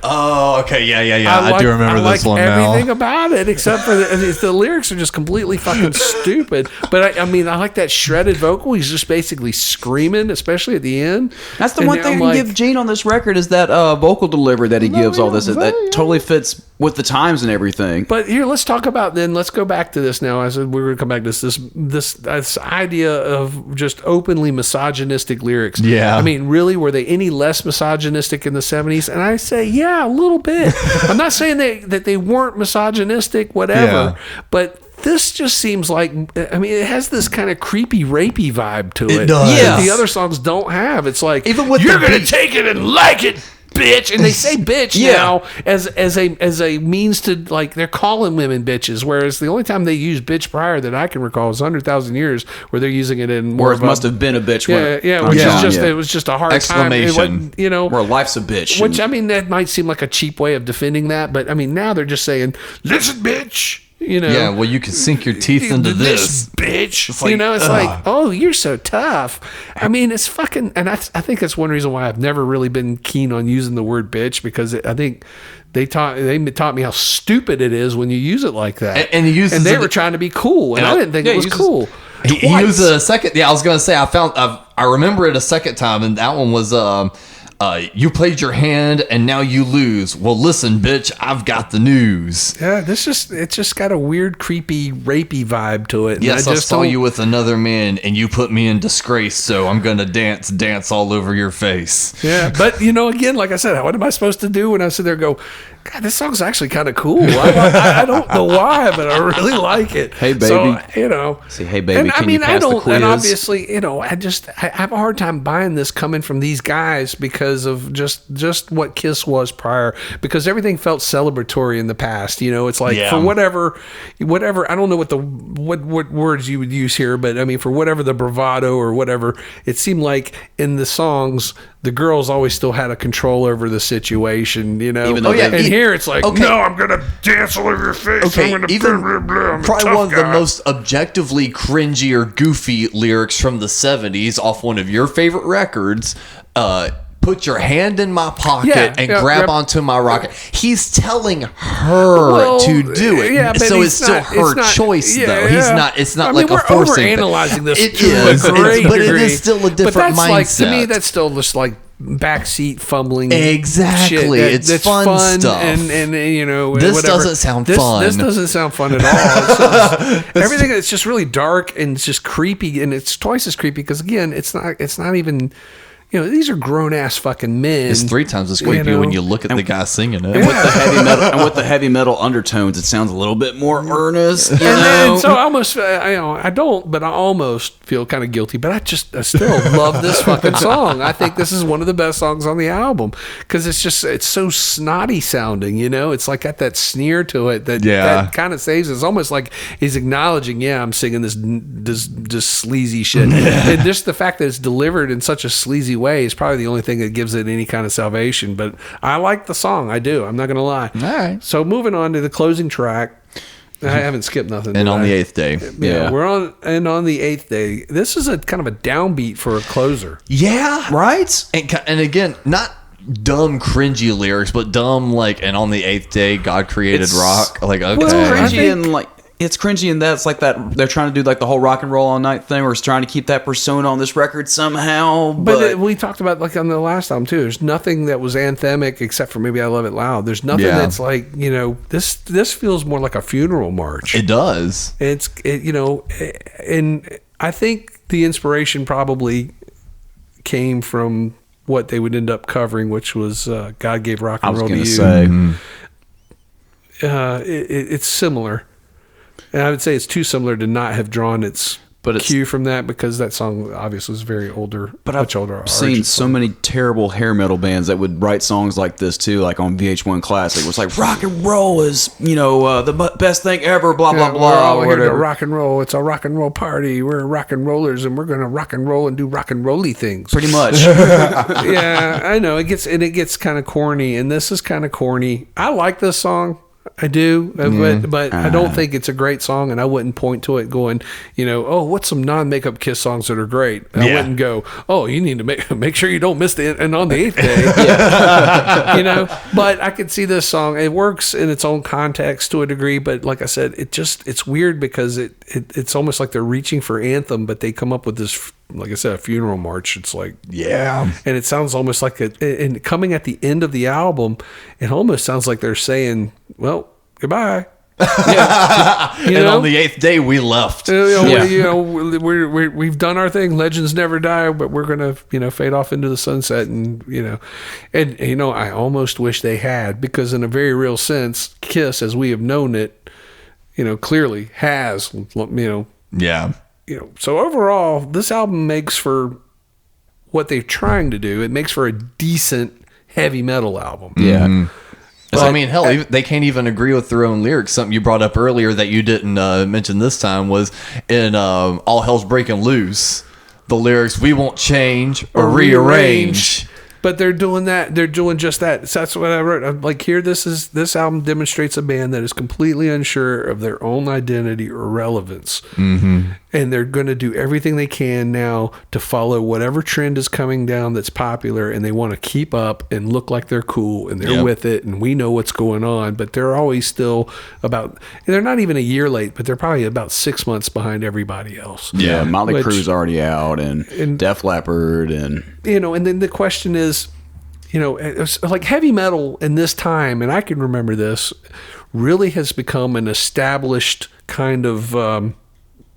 Oh, okay, yeah. I do remember this one now. I like everything about it, except for the lyrics are just completely fucking stupid. But I like that shredded vocal. He's just basically screaming, especially at the end. That's the one thing I can give Gene on this record, is that vocal delivery that he gives all this. That totally fits with the times and everything. But here, let's talk about, let's go back to this now. I said we're going to come back to this idea of just openly misogynistic lyrics. Yeah. I mean, really, were they any less misogynistic in the 70s? And I say, yeah, a little bit. I'm not saying that they weren't misogynistic, whatever, but this just seems like, it has this kind of creepy, rapey vibe to it. It does. That the other songs don't have. It's like, even with you're going to take it and like it, bitch. And they say bitch now as a means to, like, they're calling women bitches, whereas the only time they used bitch prior that I can recall is 100,000 years, where they're using it in more it must have been a bitch. It was just a hard exclamation time. Where life's a bitch. Which, that might seem like a cheap way of defending that, but now they're just saying, listen, bitch. Yeah, well, you can sink your teeth into this bitch. It's like, it's like, oh, you're so tough. It's fucking, and I think that's one reason why I've never really been keen on using the word bitch, because I think they taught me how stupid it is when you use it like that. And they were trying to be cool, and I didn't think it was cool. He used it a second. Yeah, I was going to say, I remember it a second time, and that one was you played your hand and now you lose. Well, listen, bitch, I've got the news. Yeah, it's just got a weird, creepy, rapey vibe to it. Yes, I saw you with another man and you put me in disgrace, so I'm gonna dance all over your face. Yeah, but again, like I said, what am I supposed to do when I sit there and go, God, this song's actually kind of cool. I don't know why, but I really like it. Hey, baby. So, say, hey, baby, can you pass the quiz? And obviously, I have a hard time buying this coming from these guys because of just what Kiss was prior, because everything felt celebratory in the past. It's like for whatever, I don't know what words you would use here, but I mean, for whatever the bravado or whatever, it seemed like in the songs, the girls always still had a control over the situation, Even though here it's like, no, I'm gonna dance all over your face. Okay, I'm gonna even blah, blah, blah. I'm probably one of the guy. most objectively cringy or goofy lyrics from the 70s off one of your favorite records. Put your hand in my pocket and grab onto my rocket. He's telling her to do it, so it's still her choice, though. He's not. It's not like a forcing. We're overanalyzing this. It is, but it is still a different mindset. Like, to me, that's still just like backseat fumbling. Exactly, shit that's fun stuff. And this whatever. doesn't sound fun. This doesn't sound fun at all. Everything. It's just really dark and it's just creepy, and it's twice as creepy because again, it's not even. These are grown ass fucking men. It's 3 times as creepy when you look at the guy singing it. And with the heavy metal undertones, it sounds a little bit more earnest. And so I almost, I don't, but I almost feel kind of guilty. But I still love this fucking song. I think this is one of the best songs on the album because it's so snotty sounding. It's like got that sneer to it that kind of saves it. It's almost like he's acknowledging, I'm singing this sleazy shit, and just the fact that it's delivered in such a sleazy way is probably the only thing that gives it any kind of salvation. But I like the song. I do. I'm not going to lie. All right. So moving on to the closing track. I haven't skipped nothing. And on the 8th day. Yeah. We're on the 8th day. This is a kind of a downbeat for a closer. Yeah. Right? And again, not dumb cringy lyrics, but dumb and on the 8th day God created rock. Like, okay. It's cringy it's cringy in that it's like that they're trying to do like the whole rock and roll all night thing, or it's trying to keep that persona on this record somehow. But we talked about like on the last album too. There's nothing that was anthemic except for maybe I Love It Loud. There's nothing that's like this feels more like a funeral march. It does. And I think the inspiration probably came from what they would end up covering, which was God Gave Rock and Roll to You. Say. It's similar. And I would say it's too similar to not have drawn its cue from that because that song obviously was very older. But much older. I've seen so many terrible hair metal bands that would write songs like this too, like on VH1 Classic. It was like rock and roll is the best thing ever. Blah blah blah. We're here to rock and roll. It's a rock and roll party. We're rock and rollers, and we're gonna rock and roll and do rock and rolly things. Pretty much. Yeah, I know it gets kind of corny, and this is kind of corny. I like this song. I do, but I don't think it's a great song, and I wouldn't point to it going, what's some non-makeup Kiss songs that are great? I wouldn't go, you need to make sure you don't miss and on the 8th day, But I could see this song. It works in its own context to a degree, but like I said, it's weird because it's almost like they're reaching for anthem, but they come up with this. Like I said, a funeral march. It's like, and it sounds almost like and coming at the end of the album, it almost sounds like they're saying, well, goodbye. And on the 8th day, we left. We've done our thing. Legends never die, but we're gonna, fade off into the sunset, and I almost wish they had, because in a very real sense, Kiss, as we have known it, clearly has, So overall, this album makes for what they're trying to do. It makes for a decent heavy metal album. Yeah. Mm-hmm. So, I mean, hell, they can't even agree with their own lyrics. Something you brought up earlier that you didn't mention this time was in All Hell's Breaking Loose. The lyrics, we won't change or rearrange. But they're doing that. They're doing just that. So that's what I wrote. I'm like, here, this album demonstrates a band that is completely unsure of their own identity or relevance. Mm-hmm. And they're going to do everything they can now to follow whatever trend is coming down that's popular, and they want to keep up and look like they're cool and they're with it, and we know what's going on. But they're always still and they're not even a year late, but they're probably about 6 months behind everybody else. Yeah, Motley Crue's already out, and Def Leppard, and and then the question is, you know, it's like heavy metal in this time, and I can remember this, really has become an established kind of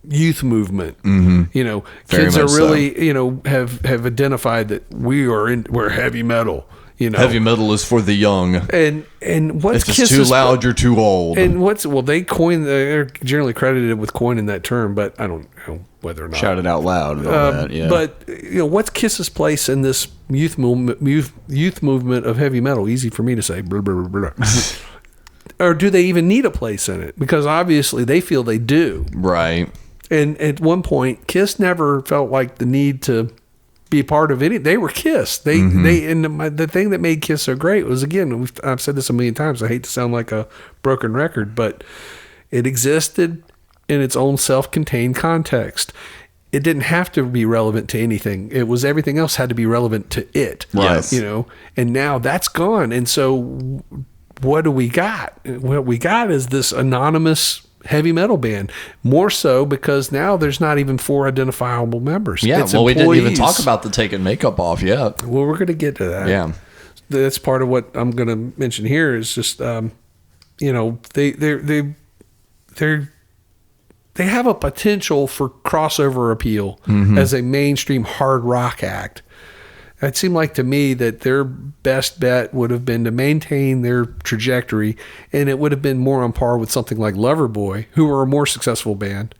youth movement. You know, kids are really, you know, have identified that we're heavy metal. You know, heavy metal is for the young. And what's if it's too loud, you're too old. And they're generally credited with coining that term, but I don't know whether or not. Shout it out loud and all that, yeah. But you know, what's Kiss's place in this youth movement of heavy metal? Easy for me to say. Blah, blah, blah, blah. Or do they even need a place in it? Because obviously they feel they do. Right. And at one point, Kiss never felt like the need to be part of any. They were Kiss. The thing that made Kiss so great was, again, I've said this a million times. I hate to sound like a broken record, but it existed in its own self-contained context. It didn't have to be relevant to anything. It was everything else had to be relevant to it. Yes. You know, and now that's gone. And so what do we got? What we got is this anonymous heavy metal band, more so because now there's not even 4 identifiable members. Yeah, it's we didn't even employees. talk about the taking makeup off yet. Well, we're going to get to that. Yeah, that's part of what I'm going to mention here. Is just you know, they have a potential for crossover appeal as a mainstream hard rock act. It seemed like to me that their best bet would have been to maintain their trajectory, and it would have been more on par with something like Loverboy, who were a more successful band,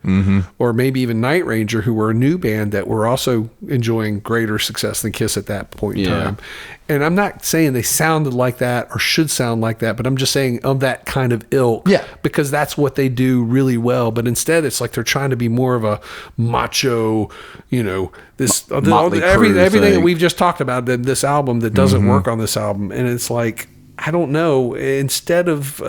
or maybe even Night Ranger, who were a new band that were also enjoying greater success than Kiss at that point in time. And I'm not saying they sounded like that or should sound like that, but I'm just saying of that kind of ilk, because that's what they do really well. But instead, it's like they're trying to be more of a macho, you know, everything that we've just talked about in this album that doesn't work on this album. And it's like, I don't know, instead of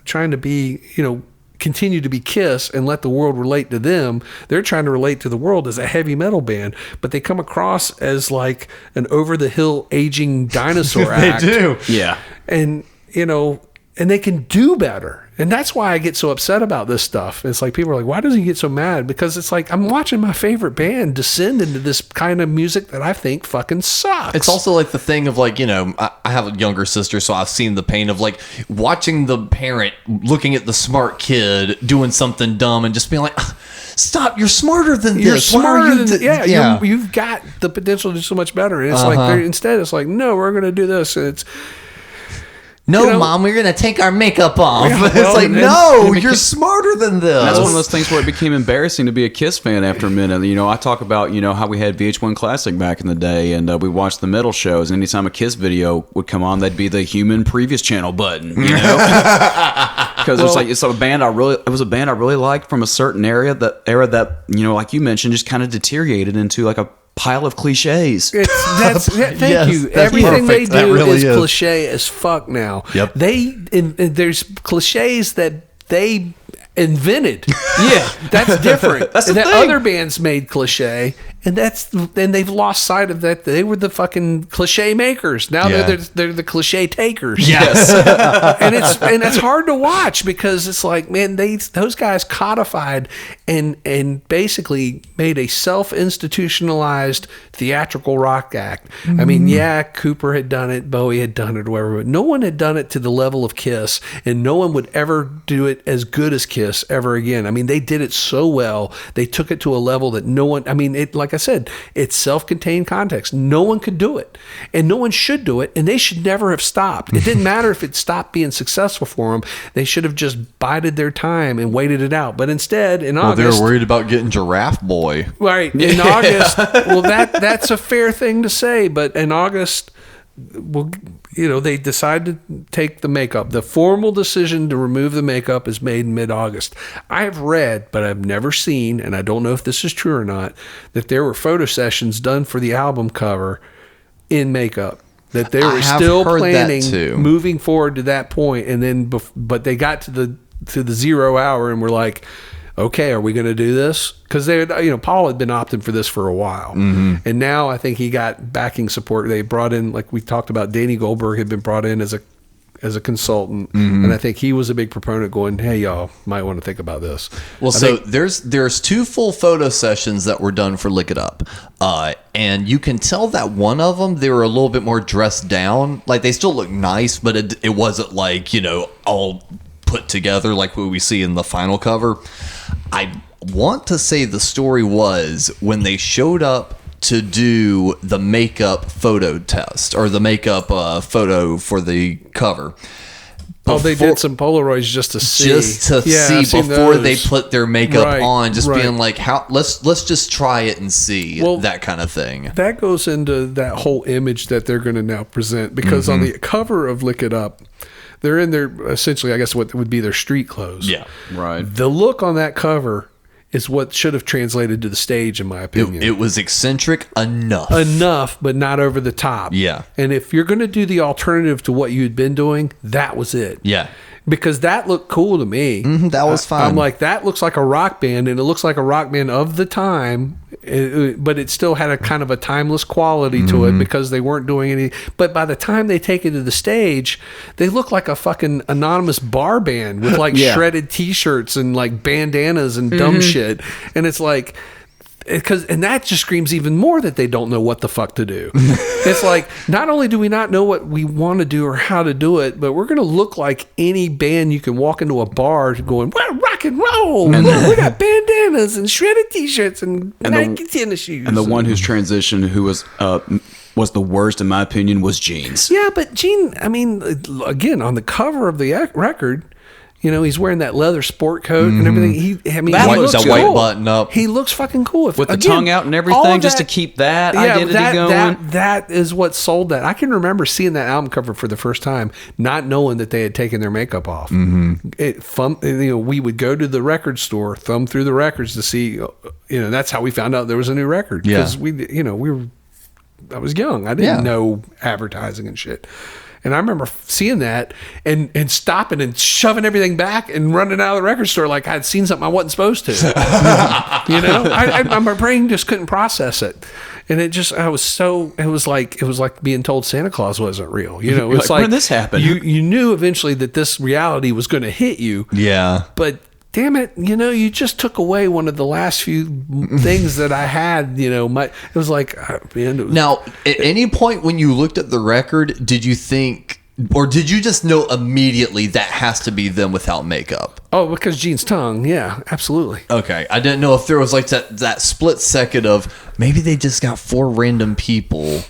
trying to be, you know, continue to be Kiss and let the world relate to them, they're trying to relate to the world as a heavy metal band, but they come across as like an over the hill aging dinosaur act. They do. Yeah. And, you know, and they can do better. And that's why I get so upset about this stuff. It's like people are like, why does he get so mad? Because it's like, I'm watching my favorite band descend into this kind of music that I think fucking sucks. It's also like the thing of like, you know, I have a younger sister, so I've seen the pain of like watching the parent looking at the smart kid doing something dumb and just being like, stop, you're smarter than this. You're smarter than you've got the potential to do so much better. And it's like, instead it's like, no, we're going to do this. And it's, no, you know, Mom, we're going to take our makeup off. Yeah, it's like, no, you're smarter than this. That's one of those things where it became embarrassing to be a Kiss fan after a minute. You know, I talk about, you know, how we had VH1 Classic back in the day, and we watched the metal shows, and anytime a Kiss video would come on, that'd be the human previous channel button, you know? Because it's a band it was a band I really liked from a certain era that, you know, like you mentioned, just kind of deteriorated into like a pile of cliches. Thank you. Everything they do is cliche as fuck now. Yep. There's cliches that they invented. Yeah, that's different. That's the and that thing. Other bands made cliche, and they've lost sight of that. They were the fucking cliche makers. Now they're the cliche takers. Yes. and it's hard to watch because it's like, man, those guys codified and basically made a self-institutionalized theatrical rock act. I mean, Cooper had done it, Bowie had done it, or whatever, but no one had done it to the level of Kiss, and no one would ever do it as good as Kiss ever again. I mean, they did it so well. They took it to a level that no one, I mean, like I said, it's self-contained context. No one could do it, and no one should do it, and they should never have stopped. It didn't matter if it stopped being successful for them. They should have just bided their time and waited it out. But instead, in August... they were worried about getting Giraffe Boy. Right. In August, well, that's a fair thing to say, but in August... Well, you know, they decide to take the makeup. The formal decision to remove the makeup is made in mid-August. I've read, but I've never seen, and I don't know if this is true or not, that there were photo sessions done for the album cover in makeup. That they were still planning moving forward to that point, and then, but they got to the 0 hour and were like, okay, are we going to do this? Because Paul had been opting for this for a while, and now I think he got backing support. They brought in, like we talked about, Danny Goldberg had been brought in as as a consultant, and I think he was a big proponent going, hey, y'all might want to think about this. Well, there's 2 full photo sessions that were done for Lick It Up. And you can tell that one of them, they were a little bit more dressed down. Like, they still look nice, but it wasn't like, all put together like what we see in the final cover. I want to say the story was when they showed up to do the makeup photo test or the makeup photo for the cover. They did some Polaroids just to see. Before they put their makeup on, being like, let's just try it and see, that kind of thing. That goes into that whole image that they're going to now present, because on the cover of Lick It Up, they're in their, essentially, I guess what would be their street clothes. Yeah, right. The look on that cover is what should have translated to the stage, in my opinion. It was eccentric enough. But not over the top. Yeah. And if you're going to do the alternative to what you had been doing, that was it. Yeah. Because that looked cool to me. That was fun. I'm like, that looks like a rock band, and it looks like a rock band of the time, but it still had a kind of a timeless quality to it because they weren't doing any. But by the time they take it to the stage, they look like a fucking anonymous bar band with like shredded T-shirts and like bandanas and dumb shit. And it's like, and that just screams even more that they don't know what the fuck to do. It's like, not only do we not know what we want to do or how to do it, but we're going to look like any band you can walk into a bar going, we're rock and roll. And we got bandanas and shredded T-shirts and Nike tennis shoes. And the one whose transition who was the worst, in my opinion, was Gene's. Yeah, but Gene, I mean, again, on the cover of the record, he's wearing that leather sport coat and everything. He looks a cool. white button up. He looks fucking cool. With the tongue out and everything, just to keep that identity going. That is what sold that. I can remember seeing that album cover for the first time, not knowing that they had taken their makeup off. We would go to the record store, thumb through the records to see, that's how we found out there was a new record. Because I was young. I didn't know advertising and shit. And I remember seeing that and stopping and shoving everything back and running out of the record store like I'd seen something I wasn't supposed to. My brain just couldn't process it. And it was like being told Santa Claus wasn't real. It's like, when did this happen? You knew eventually that this reality was going to hit you. Yeah. But damn it, you just took away one of the last few things that I had, it was like, man. Now, at any point when you looked at the record, did you think, or did you just know immediately that has to be them without makeup? Oh, because Gene's tongue. Yeah, absolutely. Okay. I didn't know if there was like that split second of maybe they just got 4 random people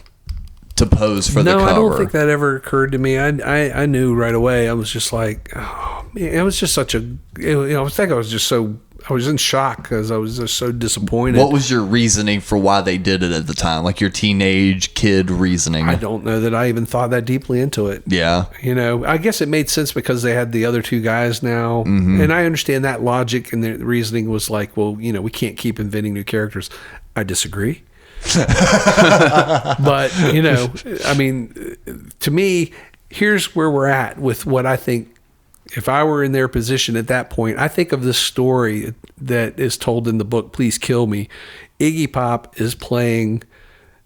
to pose for the cover. No, I don't think that ever occurred to me. I knew right away. I was just like, oh, man, it was just such a, I was in shock because I was just so disappointed. What was your reasoning for why they did it at the time? Like your teenage kid reasoning? I don't know that I even thought that deeply into it. Yeah. I guess it made sense because they had the other 2 guys now. And I understand that logic, and the reasoning was like, well, we can't keep inventing new characters. I disagree. But to me, here's where we're at with what I think. If I were in their position at that point, I think of this story that is told in the book Please Kill Me. Iggy Pop is playing,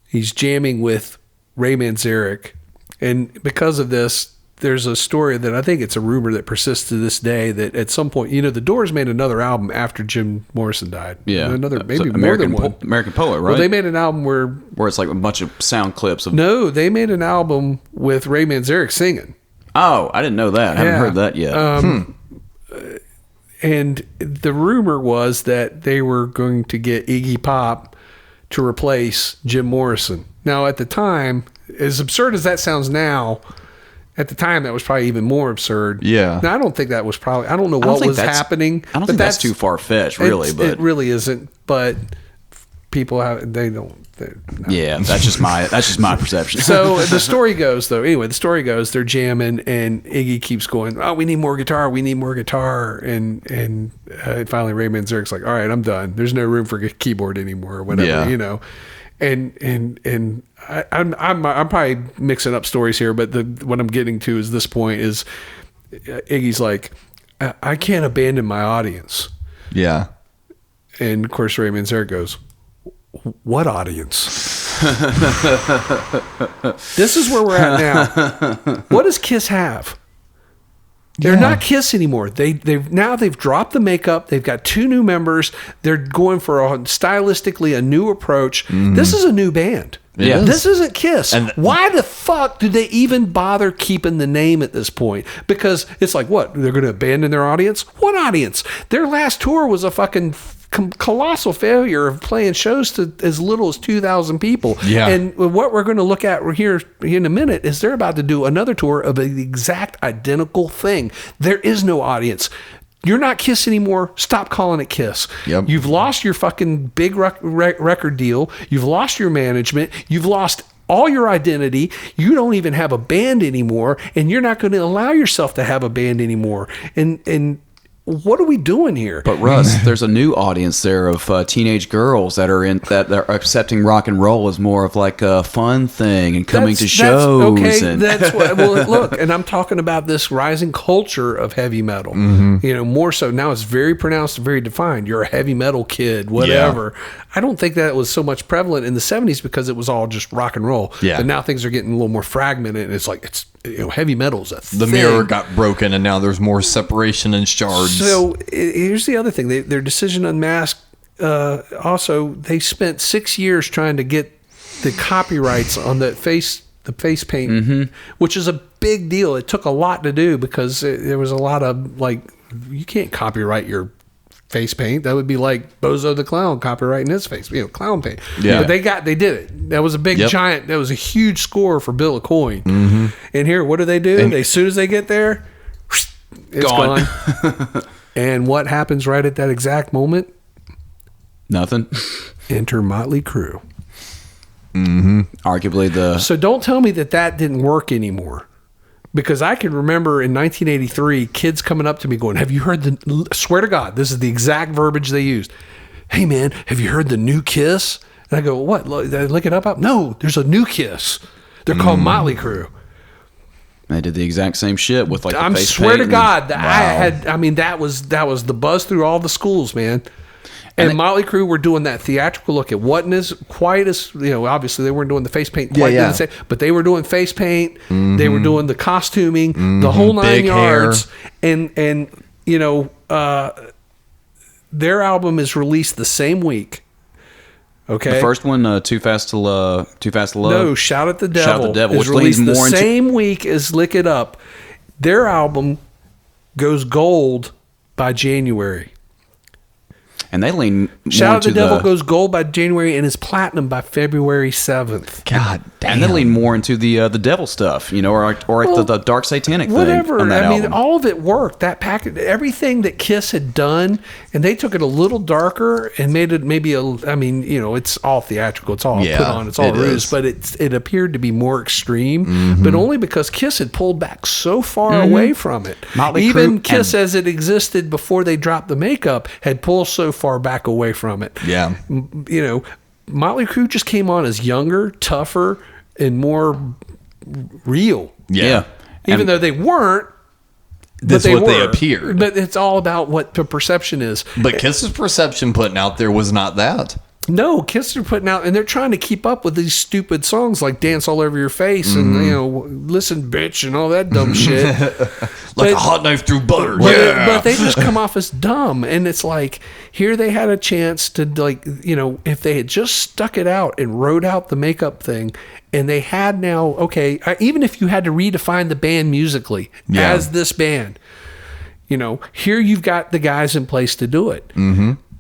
he's jamming with Ray Manzarek, and because of this, there's a story that I think it's a rumor that persists to this day that at some point, the Doors made another album after Jim Morrison died. Yeah, maybe more than one. American Poet, right? Well, they made an album where it's like a bunch of sound clips of. No, they made an album with Ray Manzarek singing. Oh, I didn't know that. I haven't heard that yet. And the rumor was that they were going to get Iggy Pop to replace Jim Morrison. Now, at the time, as absurd as that sounds now, at the time that was probably even more absurd. Yeah. Now, I don't think that was probably, I don't know what was happening. I don't think that's too far-fetched, really. But it really isn't. But people yeah, that's just my perception. So the story goes they're jamming and Iggy keeps going, oh, we need more guitar, and finally Ray Manzarek's like, all right, I'm done, there's no room for a keyboard anymore or whatever. And I'm probably mixing up stories here, but what I'm getting to is this point is Iggy's like, I can't abandon my audience. Yeah. And of course Ray Manzarek goes, what audience? This is where we're at now. What does Kiss have? They're not Kiss anymore. They've dropped the makeup. They've got 2 new members. They're going for stylistically a new approach. This is a new band. Yeah. This isn't Kiss. And why the fuck do they even bother keeping the name at this point? Because it's like, what? They're going to abandon their audience? What audience? Their last tour was a fucking colossal failure of playing shows to as little as 2,000 people. Yeah. And what we're going to look at here in a minute is they're about to do another tour of the exact identical thing. There is no audience. You're not Kiss anymore. Stop calling it Kiss. Yep. You've lost your fucking big record deal. You've lost your management. You've lost all your identity. You don't even have a band anymore, and you're not going to allow yourself to have a band anymore. And what are we doing here? But Russ, there's a new audience there of teenage girls that are accepting rock and roll as more of like a fun thing and coming to shows. Okay, that's what. Well, look, and I'm talking about this rising culture of heavy metal. You know, more so now it's very pronounced, very defined. You're a heavy metal kid, whatever. Yeah. I don't think that was so much prevalent in the 70s because it was all just rock and roll. Yeah. But now things are getting a little more fragmented, and it's like heavy metal's a thing. The mirror got broken, and now there's more separation and shards. So here's the other thing: their decision Unmasked. Also, they spent 6 years trying to get the copyrights on the face paint, which is a big deal. It took a lot to do because there was a lot of you can't copyright your face paint. That would be like Bozo the Clown copyrighting his face, clown paint. Yeah. But they did it. That was a big giant. That was a huge score for Bill of Coin. And here, what do? As soon as they get there, it's gone. And what happens right at that exact moment? Nothing. Enter Motley Crue. Arguably So don't tell me that didn't work anymore. Because I can remember in 1983, kids coming up to me going, have you heard swear to God, this is the exact verbiage they used. Hey man, have you heard the new Kiss? And I go, what? Did I look it up? No, there's a new Kiss. They're called Motley Crue. They did the exact same shit with like the face swear to paint God, that was the buzz through all the schools, man. And Motley Crue were doing that theatrical look. It wasn't as quite as, obviously they weren't doing the face paint quite the same, but they were doing face paint. They were doing the costuming, the whole 9 yards. Hair. And their album is released the same week. Okay. The first one, Too Fast to Love. No, Shout at the Devil. Shout at the Devil, is which leads released more the same week as Lick It Up. Their album goes gold by January. And they lean more Shout Out the Devil goes gold by January and is platinum by February 7th. God damn. And they lean more into the devil stuff, or the dark satanic whatever. thing. Whatever. I mean, all of it worked. That package, everything that Kiss had done, and they took it a little darker and made it maybe it's all theatrical. It's all put on. It's all ruse. But it appeared to be more extreme, but only because Kiss had pulled back so far away from it. Even Kiss as it existed before they dropped the makeup had pulled so far back away from it. Yeah. Motley Crue just came on as younger, tougher, and more real. Yeah. Even though they weren't. That's what they appeared. But it's all about what the perception is. But Kiss's perception putting out there was not that. No, Kiss are putting out, and they're trying to keep up with these stupid songs like Dance All Over Your Face and, Listen Bitch and all that dumb shit. A hot knife through butter. But they just come off as dumb. And it's like, here they had a chance to, if they had just stuck it out and wrote out the makeup thing, and they had now, even if you had to redefine the band musically as this band, here you've got the guys in place to do it.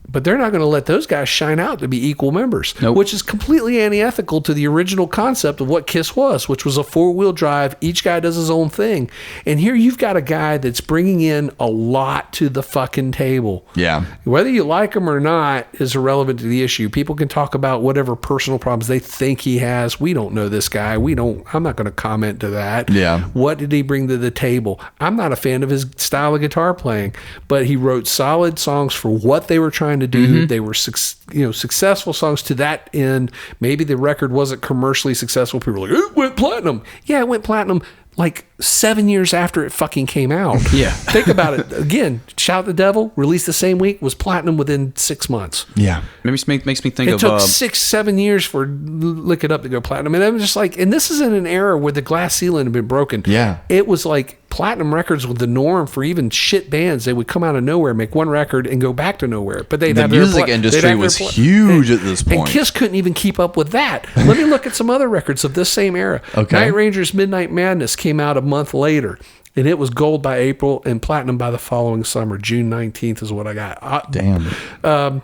But they're not going to let those guys shine out to be equal members, which is completely unethical to the original concept of what Kiss was, which was a 4-wheel drive. Each guy does his own thing. And here you've got a guy that's bringing in a lot to the fucking table. Yeah. Whether you like him or not is irrelevant to the issue. People can talk about whatever personal problems they think he has. We don't know this guy. I'm not going to comment to that. Yeah. What did he bring to the table? I'm not a fan of his style of guitar playing, but he wrote solid songs for what they were trying to do. They were successful songs to that end. Maybe the record wasn't commercially successful. People were like, it went platinum. Yeah, it went platinum like 7 years after it fucking came out. Yeah. Think about it. Again, Shout at the Devil, released the same week, was platinum within 6 months. Yeah. Makes me think it of... took 6-7 years for Lick It Up to go platinum. And I'm just like, and this is in an era where the glass ceiling had been broken. Yeah. It was like platinum records were the norm for even shit bands. They would come out of nowhere, make one record, and go back to nowhere. But the music industry was huge at this point. And Kiss couldn't even keep up with that. Let me look at some other records of this same era. Okay. Night Ranger's Midnight Madness came out a month later. And it was gold by April and platinum by the following summer. June 19th is what I got. Damn.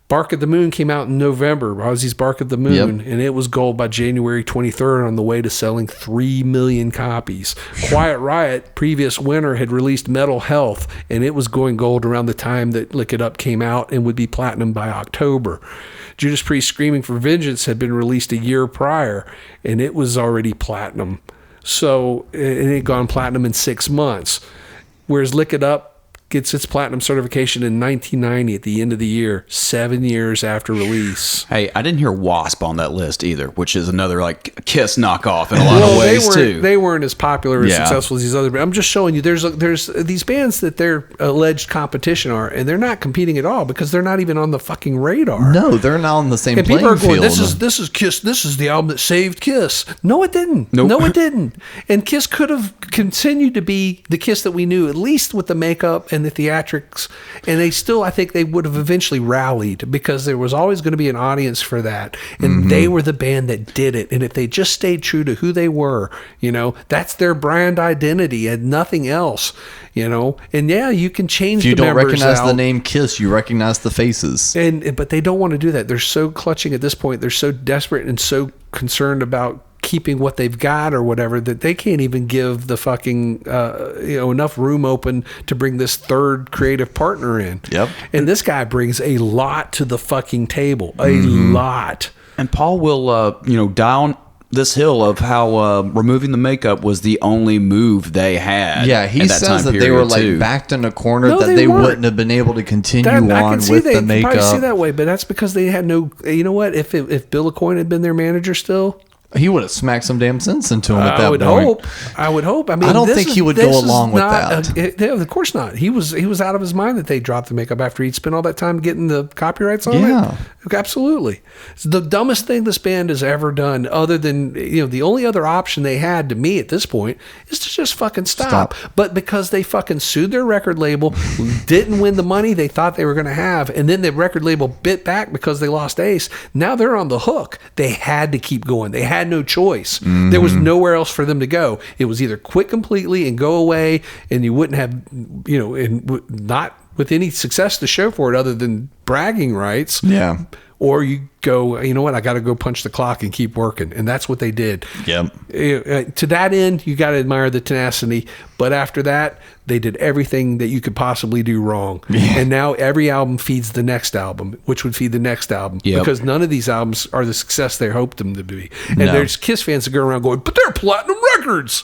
Bark at the Moon came out in November. Ozzy's Bark at the Moon. Yep. And it was gold by January 23rd on the way to selling 3 million copies. Quiet Riot, previous winter, had released Metal Health. And it was going gold around the time that Lick It Up came out and would be platinum by October. Judas Priest Screaming for Vengeance had been released a year prior. And it was already platinum. So it had gone platinum in 6 months. Whereas Lick It Up gets its platinum certification in 1990 at the end of the year, 7 years after release. Hey, I didn't hear Wasp on that list either, which is another like Kiss knockoff in a lot of ways too. They weren't as popular or successful as these other bands. I'm just showing you there's these bands that their alleged competition are, and they're not competing at all because they're not even on the fucking radar. No, they're not on the same and playing people are going, field. This is Kiss. This is the album that saved Kiss. No, it didn't. Nope. No, it didn't. And Kiss could have continued to be the Kiss that we knew, at least with the makeup and the theatrics. And they still, I think they would have eventually rallied because there was always going to be an audience for that. And they were the band that did it. And if they just stayed true to who they were, that's their brand identity and nothing else, And yeah, you can change if you the don't members recognize out. the name Kiss, you recognize the faces. But they don't want to do that. They're so clutching at this point. They're so desperate and so concerned about keeping what they've got or whatever that they can't even give the fucking enough room open to bring this third creative partner in. Yep. And this guy brings a lot to the fucking table. A lot. And Paul will down this hill of how removing the makeup was the only move they had. Yeah, he at that says time that they were like too. backed in a corner No, that they weren't. wouldn't have been able to continue I on can see with they the could makeup. probably see that way, but that's because they had no. You know what? If Bill Aucoin had been their manager still. He would have smacked some damn sense into him at that point. I would hope. I mean, I don't think he would go along with that. Of course not. He was out of his mind that they dropped the makeup after he'd spent all that time getting the copyrights on Yeah. it. Absolutely. It's the dumbest thing this band has ever done, other than, the only other option they had to me at this point is to just fucking stop. But because they fucking sued their record label, didn't win the money they thought they were going to have, and then the record label bit back because they lost Ace, now they're on the hook. They had to keep going. They had no choice. There was nowhere else for them to go. It was either quit completely and go away, and you wouldn't have, not with any success to show for it other than bragging rights. Yeah. Or you go, you know what, I got to go punch the clock and keep working. And that's what they did. Yep. To that end, you got to admire the tenacity. But after that, they did everything that you could possibly do wrong. Yeah. And now every album feeds the next album, which would feed the next album. Yep. Because none of these albums are the success they hoped them to be. And there's Kiss fans that go around going, but they're platinum records.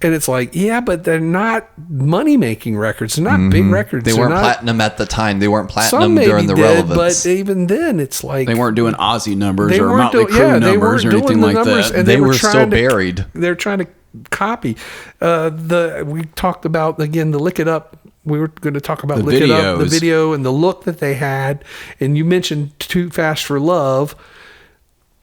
And it's like, yeah, but they're not money-making records. They're not big records. They weren't platinum at the time. They weren't platinum during the relevance. But even then, it's like... They weren't doing Ozzy numbers or Motley Crue numbers or anything like that. And they were still buried. They're trying to copy. We talked about, again, the Lick It Up. We were going to talk about Lick It Up, the video and the look that they had. And you mentioned Too Fast for Love.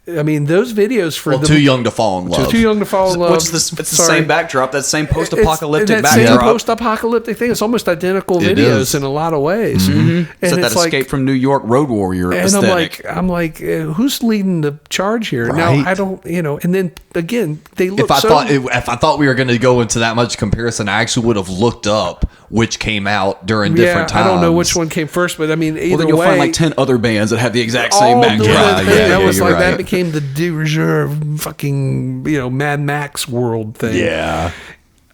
I mean, those videos for Too Young to Fall in Love. Too Young to Fall in Love. It's the same backdrop, that same post-apocalyptic that same backdrop. post-apocalyptic thing. It's almost identical videos in a lot of ways. And it's it's that Escape from New York Road Warrior and aesthetic. I'm like, who's leading the charge here? Right. Now, I don't, and then again, they look if I thought we were going to go into that much comparison, I actually would have looked up which came out during different times. I don't know which one came first, but I mean, either then you'll way, find like 10 other bands that have the exact same all backdrop. doing that thing. That was like, right. that became the de rigueur fucking, Mad Max world thing. Yeah.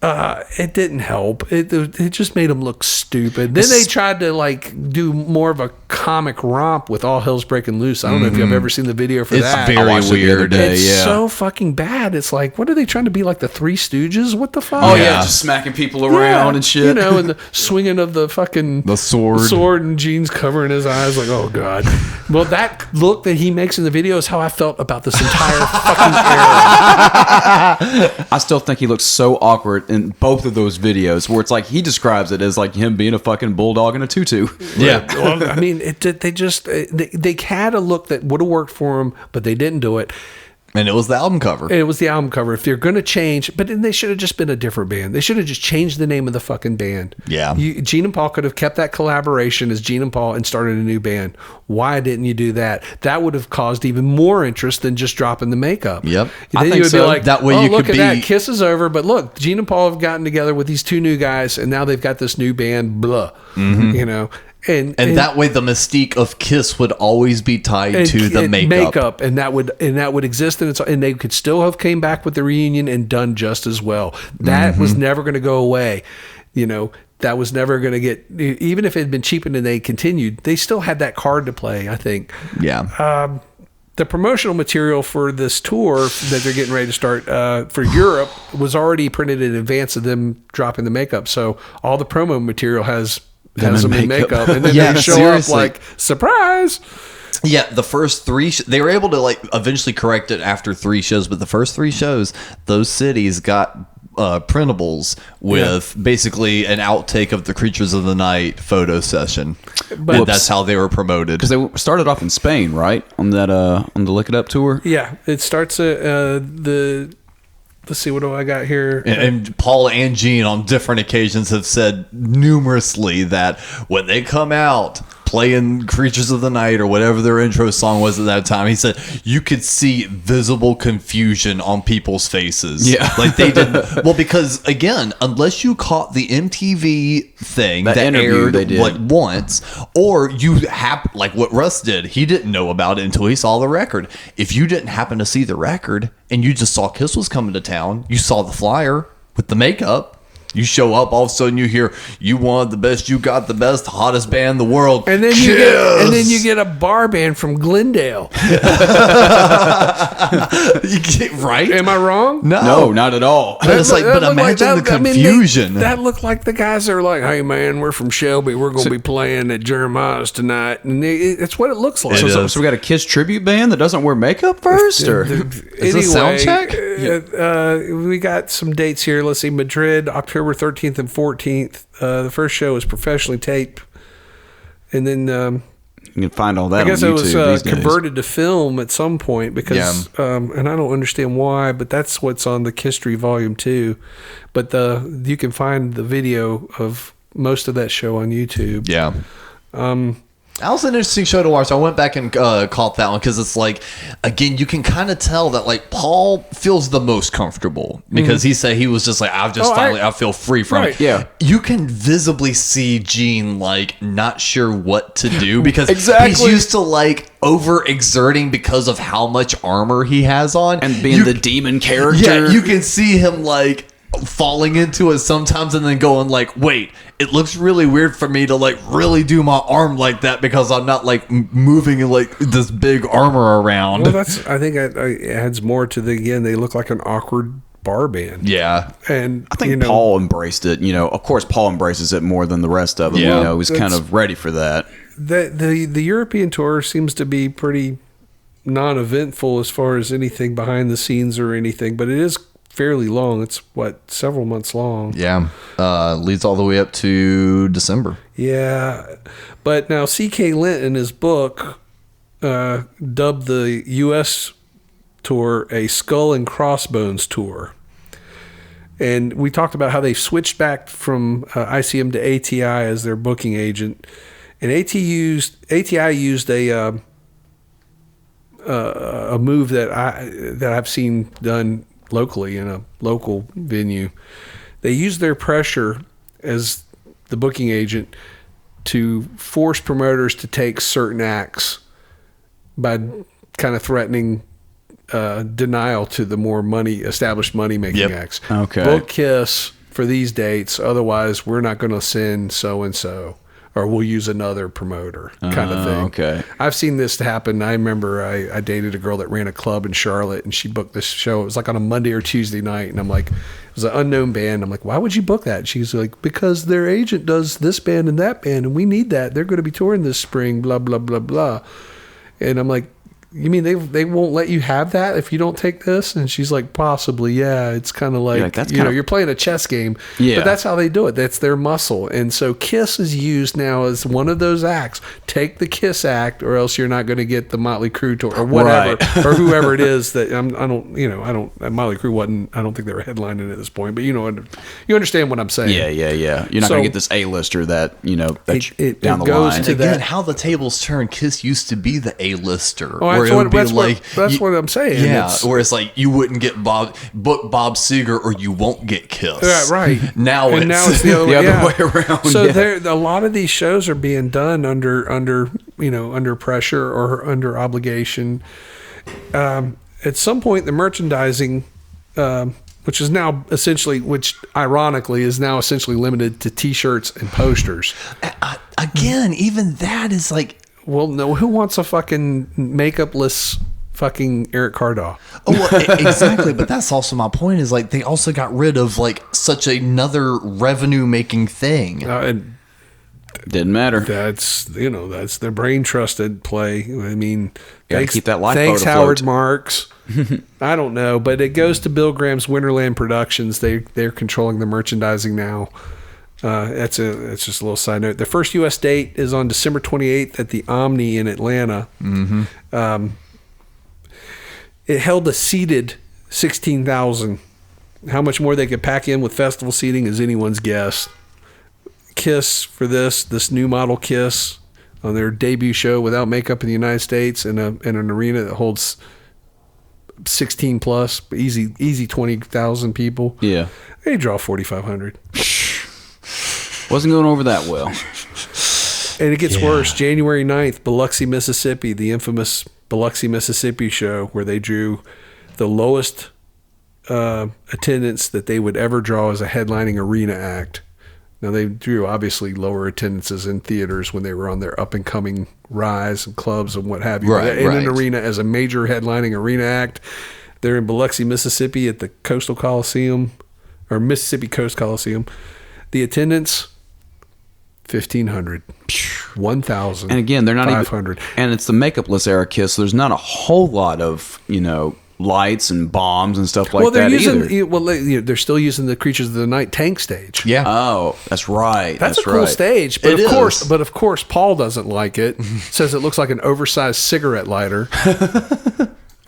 It didn't help. It just made them look stupid. Then they tried to do more of a comic romp with All Hell's Breaking Loose. I don't know if you've ever seen the video for that. It's very weird. It's so fucking bad. It's like, what are they trying to be, like the Three Stooges? What the fuck? Oh yeah, just smacking people around and shit. And the swinging of the fucking sword and Gene's covering his eyes. Like, oh god. Well, that look that he makes in the video is how I felt about this entire fucking era. I still think he looks so awkward in both of those videos, where it's like he describes it as like him being a fucking bulldog in a tutu. Yeah. Well, I mean, they had a look that would have worked for him, but they didn't do it. And it was the album cover. If they're going to change, but then they should have just been a different band. They should have just changed the name of the fucking band. Yeah. Gene and Paul could have kept that collaboration as Gene and Paul and started a new band. Why didn't you do that? That would have caused even more interest than just dropping the makeup. Yep. Then I think you would so. be like, That way you look could at be- that. Kiss is over, but look, Gene and Paul have gotten together with these two new guys, and now they've got this new band, blah. You know? And that way the mystique of Kiss would always be tied to the makeup. and that would exist, and they could still have came back with the reunion and done just as well. That was never going to go away. You know, that was never going to get, even if it had been cheapened and they continued, they still had that card to play, I think. Yeah. The promotional material for this tour that they're getting ready to start for Europe was already printed in advance of them dropping the makeup. So all the promo material has them in makeup, and then they show up like, surprise. Yeah, the first three, they were able to like eventually correct it after 3 shows, but the first 3 shows, those cities got printables with basically an outtake of the Creatures of the Night photo session. And that's how they were promoted. Because they started off in Spain, right? On that on the Lick It Up tour. Yeah, it starts at let's see, what do I got here? And Paul and Gene on different occasions have said numerously that when they come out playing Creatures of the Night or whatever their intro song was at that time, he said you could see visible confusion on people's faces. Yeah. Like they didn't. Well, because again, unless you caught the MTV thing that interview aired they did. like once, or you like what Russ did, he didn't know about it until he saw the record. If you didn't happen to see the record and you just saw Kiss was coming to town, you saw the flyer with the makeup. You show up, all of a sudden you hear, you wanted the best, you got the best, hottest band in the world. And then you get a bar band from Glendale. Right? Am I wrong? No, not at all. But it's like, but imagine the confusion. That looked like the guys that are like, hey man, we're from Shelby, we're going to be playing at Jeremiah's tonight. And it's what it looks like. So we got a Kiss tribute band that doesn't wear makeup first? Or Is this sound check? We got some dates here. Let's see, Madrid, October 13th and 14th. The first show was professionally taped. And then you can find all that I guess on it was YouTube these days. converted to film at some point because, and I don't understand why, but that's what's on the History Volume 2. But you can find the video of most of that show on YouTube. Yeah. That was an interesting show to watch. I went back and caught that one because it's like, again, you can kind of tell that like Paul feels the most comfortable because he said he was just like, I feel free from it. Yeah. You can visibly see Gene like not sure what to do because Exactly. he's used to like overexerting because of how much armor he has on And being the demon character. Yeah, you can see him like falling into it sometimes and then going like, wait, it looks really weird for me to like really do my arm like that because I'm not like moving like this big armor around. Well, I think it adds more to they look like an awkward bar band. Yeah. And I think Paul embraced it. You know, of course, Paul embraces it more than the rest of them. Yeah. You know, he's kind of ready for that. The European tour seems to be pretty non-eventful as far as anything behind the scenes or anything, but it is fairly long. It's several months long. Yeah. Leads all the way up to December. Yeah. But now C.K. Lent in his book dubbed the U.S. tour a Skull and Crossbones tour. And we talked about how they switched back from ICM to ATI as their booking agent. And ATI used a move that I've seen done locally in a local venue. They use their pressure as the booking agent to force promoters to take certain acts by kind of threatening denial to the more established money-making acts. Okay. Book Kiss for these dates, otherwise we're not going to send so-and-so, or we'll use another promoter kind of thing. Okay. I've seen this happen. I remember I dated a girl that ran a club in Charlotte, and she booked this show. It was like on a Monday or Tuesday night, and I'm like, it was an unknown band. I'm like, why would you book that? And she's like, because their agent does this band and that band, and we need that. They're going to be touring this spring, blah, blah, blah, blah. And I'm like, you mean they won't let you have that if you don't take this? And she's like, possibly, yeah. It's kind of like, you're playing a chess game. Yeah. But that's how they do it. That's their muscle. And so Kiss is used now as one of those acts. Take the Kiss act, or else you're not going to get the Motley Crue tour or whatever, or whoever it is that Motley Crue wasn't. I don't think they were headlining at this point. But you understand what I'm saying. Yeah. You're not going to get this A-lister that it down the goes line. to Again, that. how the tables turn. Kiss used to be the A-lister. Oh, that's what I'm saying. Yeah, where it's like you wouldn't get Bob Seger, or you won't get Kiss. Yeah, right. Now it's the other way around. So a lot of these shows are being done under pressure or under obligation. At some point, the merchandising, which ironically is now essentially limited to T-shirts and posters. Again, even that is like. Well, no, who wants a fucking makeupless fucking Eric Cardaw? Oh, well, exactly. But that's also my point, is like they also got rid of like such another revenue making thing. And didn't matter. That's their brain trusted play. I mean, keep that lifeboat thanks afloat. Howard Marks. I don't know, but it goes to Bill Graham's Winterland Productions. They're controlling the merchandising now. It's just a little side note. The first U.S. date is on December 28th at the Omni in Atlanta. Mm-hmm. It held a seated 16,000. How much more they could pack in with festival seating is anyone's guess. Kiss for this new model Kiss on their debut show without makeup in the United States in an arena that holds 16 plus, easy 20,000 people. Yeah, they draw 4,500. Wasn't going over that well. And it gets worse. January 9th, Biloxi, Mississippi, the infamous Biloxi, Mississippi show where they drew the lowest attendance that they would ever draw as a headlining arena act. Now, they drew obviously lower attendances in theaters when they were on their up-and-coming rise and clubs and what have you. Right, in an arena as a major headlining arena act, they're in Biloxi, Mississippi at the Coastal Coliseum, or Mississippi Coast Coliseum. The attendance... 1,500, 1,000, and again, they're not 500. even, and it's the makeupless era Kiss. So there's not a whole lot of lights and bombs and stuff like that either. They're still using the Creatures of the Night tank stage. Yeah. Oh, that's right. That's a cool right. stage. But of course, Paul doesn't like it. Says it looks like an oversized cigarette lighter.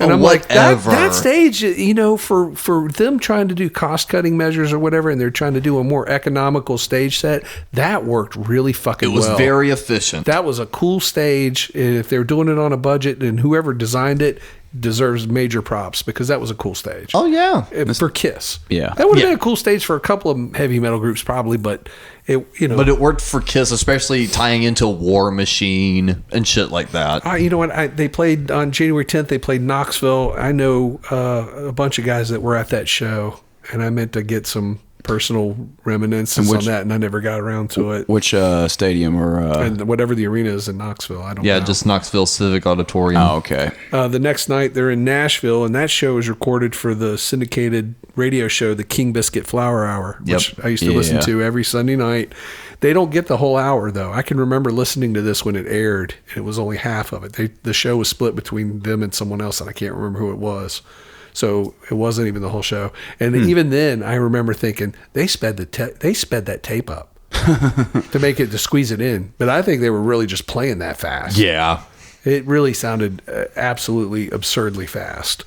And I'm like, that stage, for them trying to do cost-cutting measures or whatever, and they're trying to do a more economical stage set, that worked really fucking well. It was very efficient. That was a cool stage, and if they're doing it on a budget, and whoever designed it deserves major props, because that was a cool stage. Oh, yeah. For Kiss. Yeah. That would have been a cool stage for a couple of heavy metal groups, probably, but it worked for Kiss, especially tying into War Machine and shit like that. You know what? They played on January 10th. They played Knoxville. I know a bunch of guys that were at that show, and I meant to get some personal reminiscences on that, and I never got around to it. Which stadium or and whatever the arena is in Knoxville, I don't know. Yeah, just Knoxville Civic Auditorium. Oh, okay. The next night they're in Nashville, and that show is recorded for the syndicated radio show, the King Biscuit Flower Hour, which I used to listen to every Sunday night. They don't get the whole hour, though. I can remember listening to this when it aired, and it was only half of it. The show was split between them and someone else, and I can't remember who it was. So it wasn't even the whole show. And even then, I remember thinking, they sped that tape up to squeeze it in. But I think they were really just playing that fast. Yeah. It really sounded absolutely absurdly fast.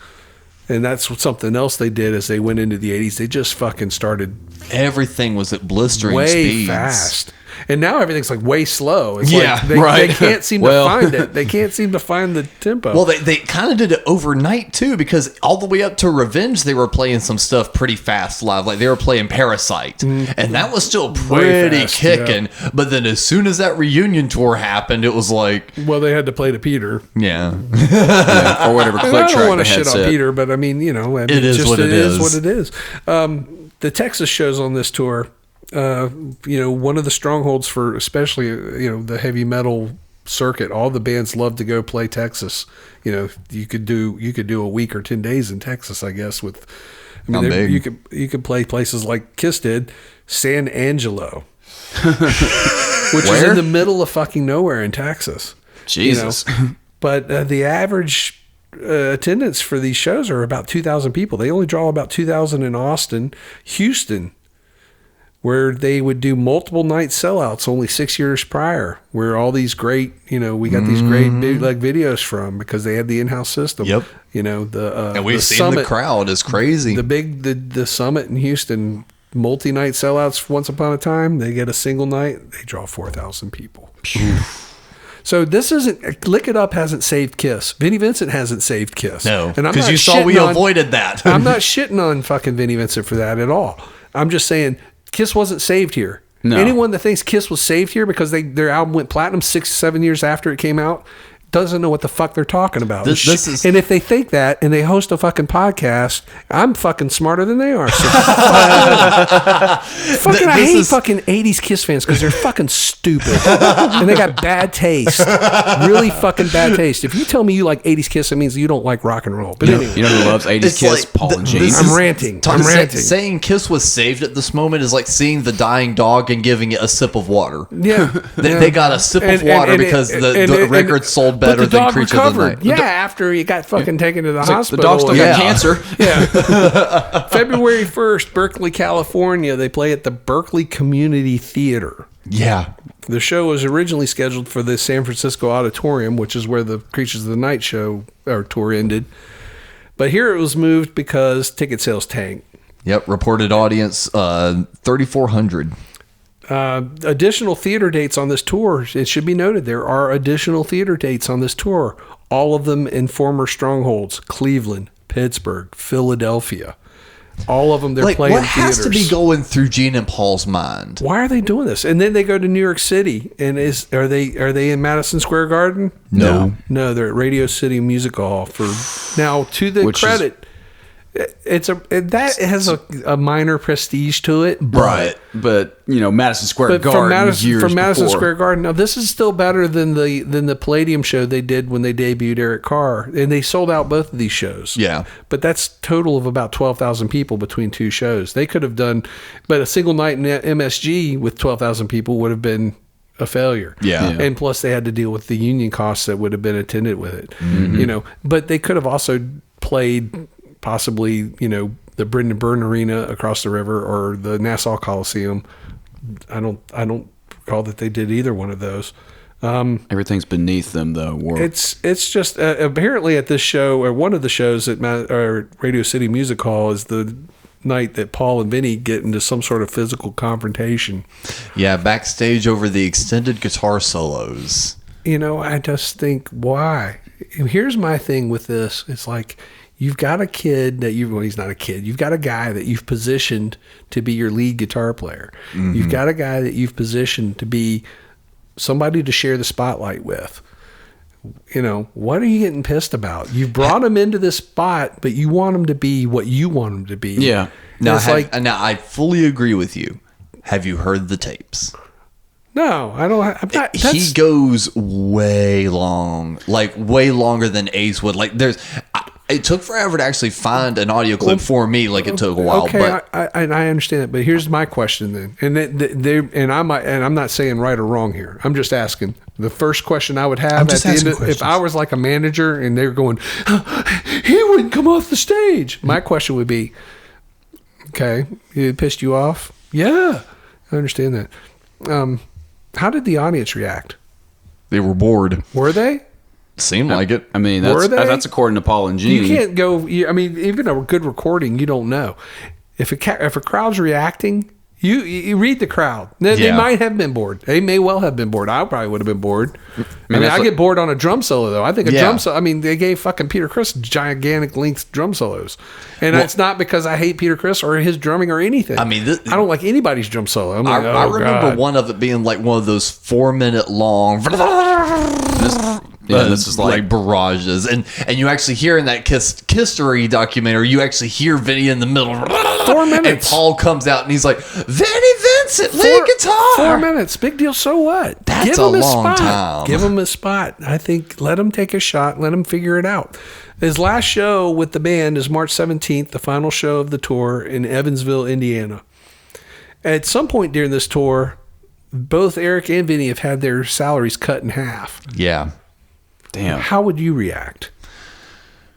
And that's something else they did as they went into the 80s. They just fucking started. Everything was at blistering way speeds. Fast. And now everything's like way slow. It's right. They can't seem to find it. They can't seem to find the tempo. Well, they kind of did it overnight, too, because all the way up to Revenge, they were playing some stuff pretty fast live. Like, they were playing Parasite. And that was still pretty kicking. Yeah. But then as soon as that reunion tour happened, it was like... Well, they had to play to Peter. Yeah. Or whatever click track. I don't want to shit on Peter, but I mean, it is what it is. The Texas shows on this tour... one of the strongholds for especially the heavy metal circuit. All the bands love to go play Texas. You could do a week or 10 days in Texas, I guess. You could play places like Kiss did, San Angelo, which is in the middle of fucking nowhere in Texas. Jesus. But the average attendance for these shows are about 2,000 people. They only draw about 2,000 in Austin, Houston, where they would do multiple night sellouts only 6 years prior, where all these great, we got these great bootleg videos from because they had the in-house system. Yep. And we've seen the crowd is crazy. The Summit in Houston, multi-night sellouts once upon a time, they get a single night, they draw 4,000 people. So this isn't, Lick It Up hasn't saved Kiss. Vinnie Vincent hasn't saved Kiss. No, because you saw we avoided that. I'm not shitting on fucking Vinnie Vincent for that at all. I'm just saying Kiss wasn't saved here. No. Anyone that thinks Kiss was saved here because their album went platinum 6-7 years after it came out doesn't know what the fuck they're talking about. And if they think that and they host a fucking podcast, I'm fucking smarter than they are. So I hate fucking 80s Kiss fans because they're fucking stupid. And they got bad taste. Really fucking bad taste. If you tell me you like 80s Kiss, it means you don't like rock and roll. But anyway. You know who loves 80s Kiss? Like, Paul and James. I'm ranting. Saying Kiss was saved at this moment is like seeing the dying dog and giving it a sip of water. Yeah. They got a sip of water because the record sold better than Creature of the Night. Yeah, after he got fucking taken to the hospital. The dog still got cancer. Yeah. February 1st, Berkeley, California. They play at the Berkeley Community Theater. Yeah. The show was originally scheduled for the San Francisco Auditorium, which is where the Creatures of the Night show or tour ended. But here it was moved because ticket sales tanked. Yep, reported audience 3,400. Additional theater dates on this tour. It should be noted there are additional theater dates on this tour. All of them in former strongholds: Cleveland, Pittsburgh, Philadelphia. All of them they're playing what theaters. has to be going through Gene and Paul's mind? Why are they doing this? And then they go to New York City. And are they in Madison Square Garden? No, they're at Radio City Music Hall. Now, to the credit. That has a minor prestige to it, right? But Madison Square Garden from Madison Square Garden. Now this is still better than the Palladium show they did when they debuted Eric Carr, and they sold out both of these shows. Yeah, but that's total of about 12,000 people between two shows. They could have done, but a single night in MSG with 12,000 people would have been a failure. Yeah. And plus they had to deal with the union costs that would have been attended with it. Mm-hmm. But they could have also played possibly, the Brendan Byrne Arena across the river or the Nassau Coliseum. I don't recall that they did either one of those. Everything's beneath them, though. It's just apparently at this show, or one of the shows at Radio City Music Hall, is the night that Paul and Vinny get into some sort of physical confrontation. Yeah, backstage over the extended guitar solos. I just think, why? And here's my thing with this. It's like, you've got a kid that he's not a kid. You've got a guy that you've positioned to be your lead guitar player. Mm-hmm. You've got a guy that you've positioned to be somebody to share the spotlight with. What are you getting pissed about? You brought him into this spot, but you want him to be what you want him to be. Yeah. Now I fully agree with you. Have you heard the tapes? No, I don't. He goes way long, like way longer than Ace would. Like it took forever to actually find an audio clip for me. Like it took a while. Okay, but I understand it. But here's my question then, and I'm not saying right or wrong here. I'm just asking. The first question I would have at the end, if I was like a manager and they were going, he wouldn't come off the stage. My question would be, okay, it pissed you off? Yeah, I understand that. How did the audience react? They were bored. Were they? Seemed like it. I mean, that's according to Paul and Gene. You can't go. Even a good recording, you don't know if a crowd's reacting. You read the crowd. They might have been bored. They may well have been bored. I probably would have been bored. I get bored on a drum solo though. I think drum solo. They gave fucking Peter Criss gigantic length drum solos, and it's not because I hate Peter Criss or his drumming or anything. I don't like anybody's drum solo. I remember one of it being like one of those 4-minute long. This is like barrages, and you actually hear in that Kisstory documentary, you actually hear Vinny in the middle. 4 minutes. And Paul comes out and he's like, Vinny Vincent, lead guitar. 4 minutes, big deal. So what? That's a long time. Give him a spot. I think let him take a shot. Let him figure it out. His last show with the band is March 17th, the final show of the tour in Evansville, Indiana. At some point during this tour, both Eric and Vinny have had their salaries cut in half. Yeah. Damn. How would you react?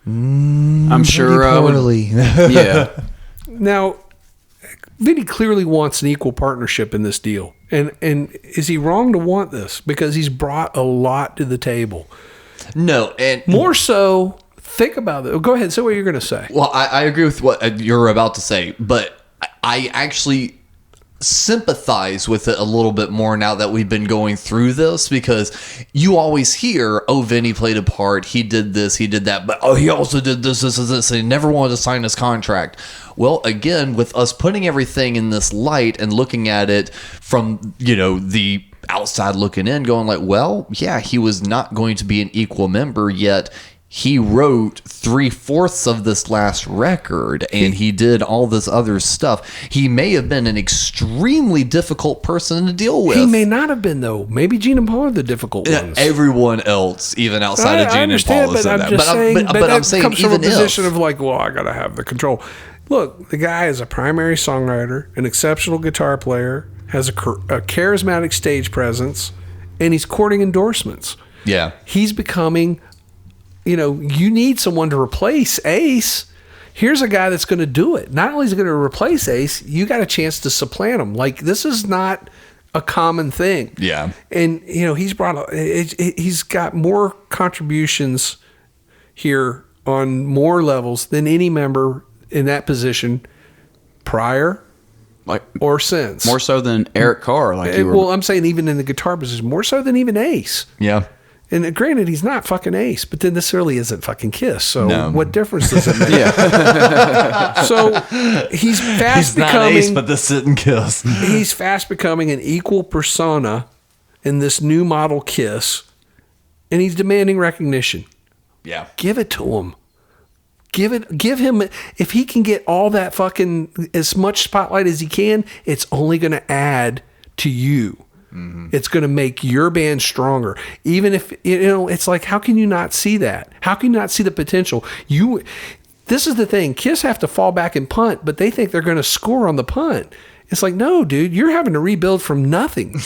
I'm sure. Yeah. Now, Vinny clearly wants an equal partnership in this deal. And is he wrong to want this? Because he's brought a lot to the table. No, and more so, think about it. Go ahead, say what you're going to say. Well, I agree with what you're about to say, but I actually sympathize with it a little bit more now that we've been going through this, because you always hear, oh, Vinny played a part, he did this, he did that, but oh, he also did this, and he never wanted to sign his contract. Well, again, with us putting everything in this light and looking at it from, the outside looking in, going like, well, yeah, he was not going to be an equal member, yet he wrote 3/4 of this last record, and he did all this other stuff. He may have been an extremely difficult person to deal with. He may not have been, though. Maybe Gene and Paul are the difficult ones. Everyone else, even outside of Gene and Paul, but said I'm that. just saying, but I'm saying, comes from even a position of like, well, I got to have the control. Look, the guy is a primary songwriter, an exceptional guitar player, has a charismatic stage presence, and he's courting endorsements. Yeah. He's becoming, you need someone to replace Ace. Here's a guy that's going to do it. Not only is he going to replace Ace, you got a chance to supplant him. Like, this is not a common thing. Yeah. And, he's got more contributions here on more levels than any member in that position prior or since. More so than Eric Carr. Well, I'm saying even in the guitar position, more so than even Ace. Yeah. And granted, he's not fucking Ace, but then this really isn't fucking Kiss. So No. what difference does it make? So he's fast becoming. Not Ace, but this isn't Kiss. He's fast becoming an equal persona in this new model Kiss, and he's demanding recognition. Yeah. Give it to him. Give him, if he can get all that fucking, as much spotlight as he can, it's only going to add to you. Mm-hmm. It's going to make your band stronger. Even if, it's like, how can you not see that? How can you not see the potential? This is the thing. Kiss have to fall back and punt, but they think they're going to score on the punt. It's like, no, dude, you're having to rebuild from nothing.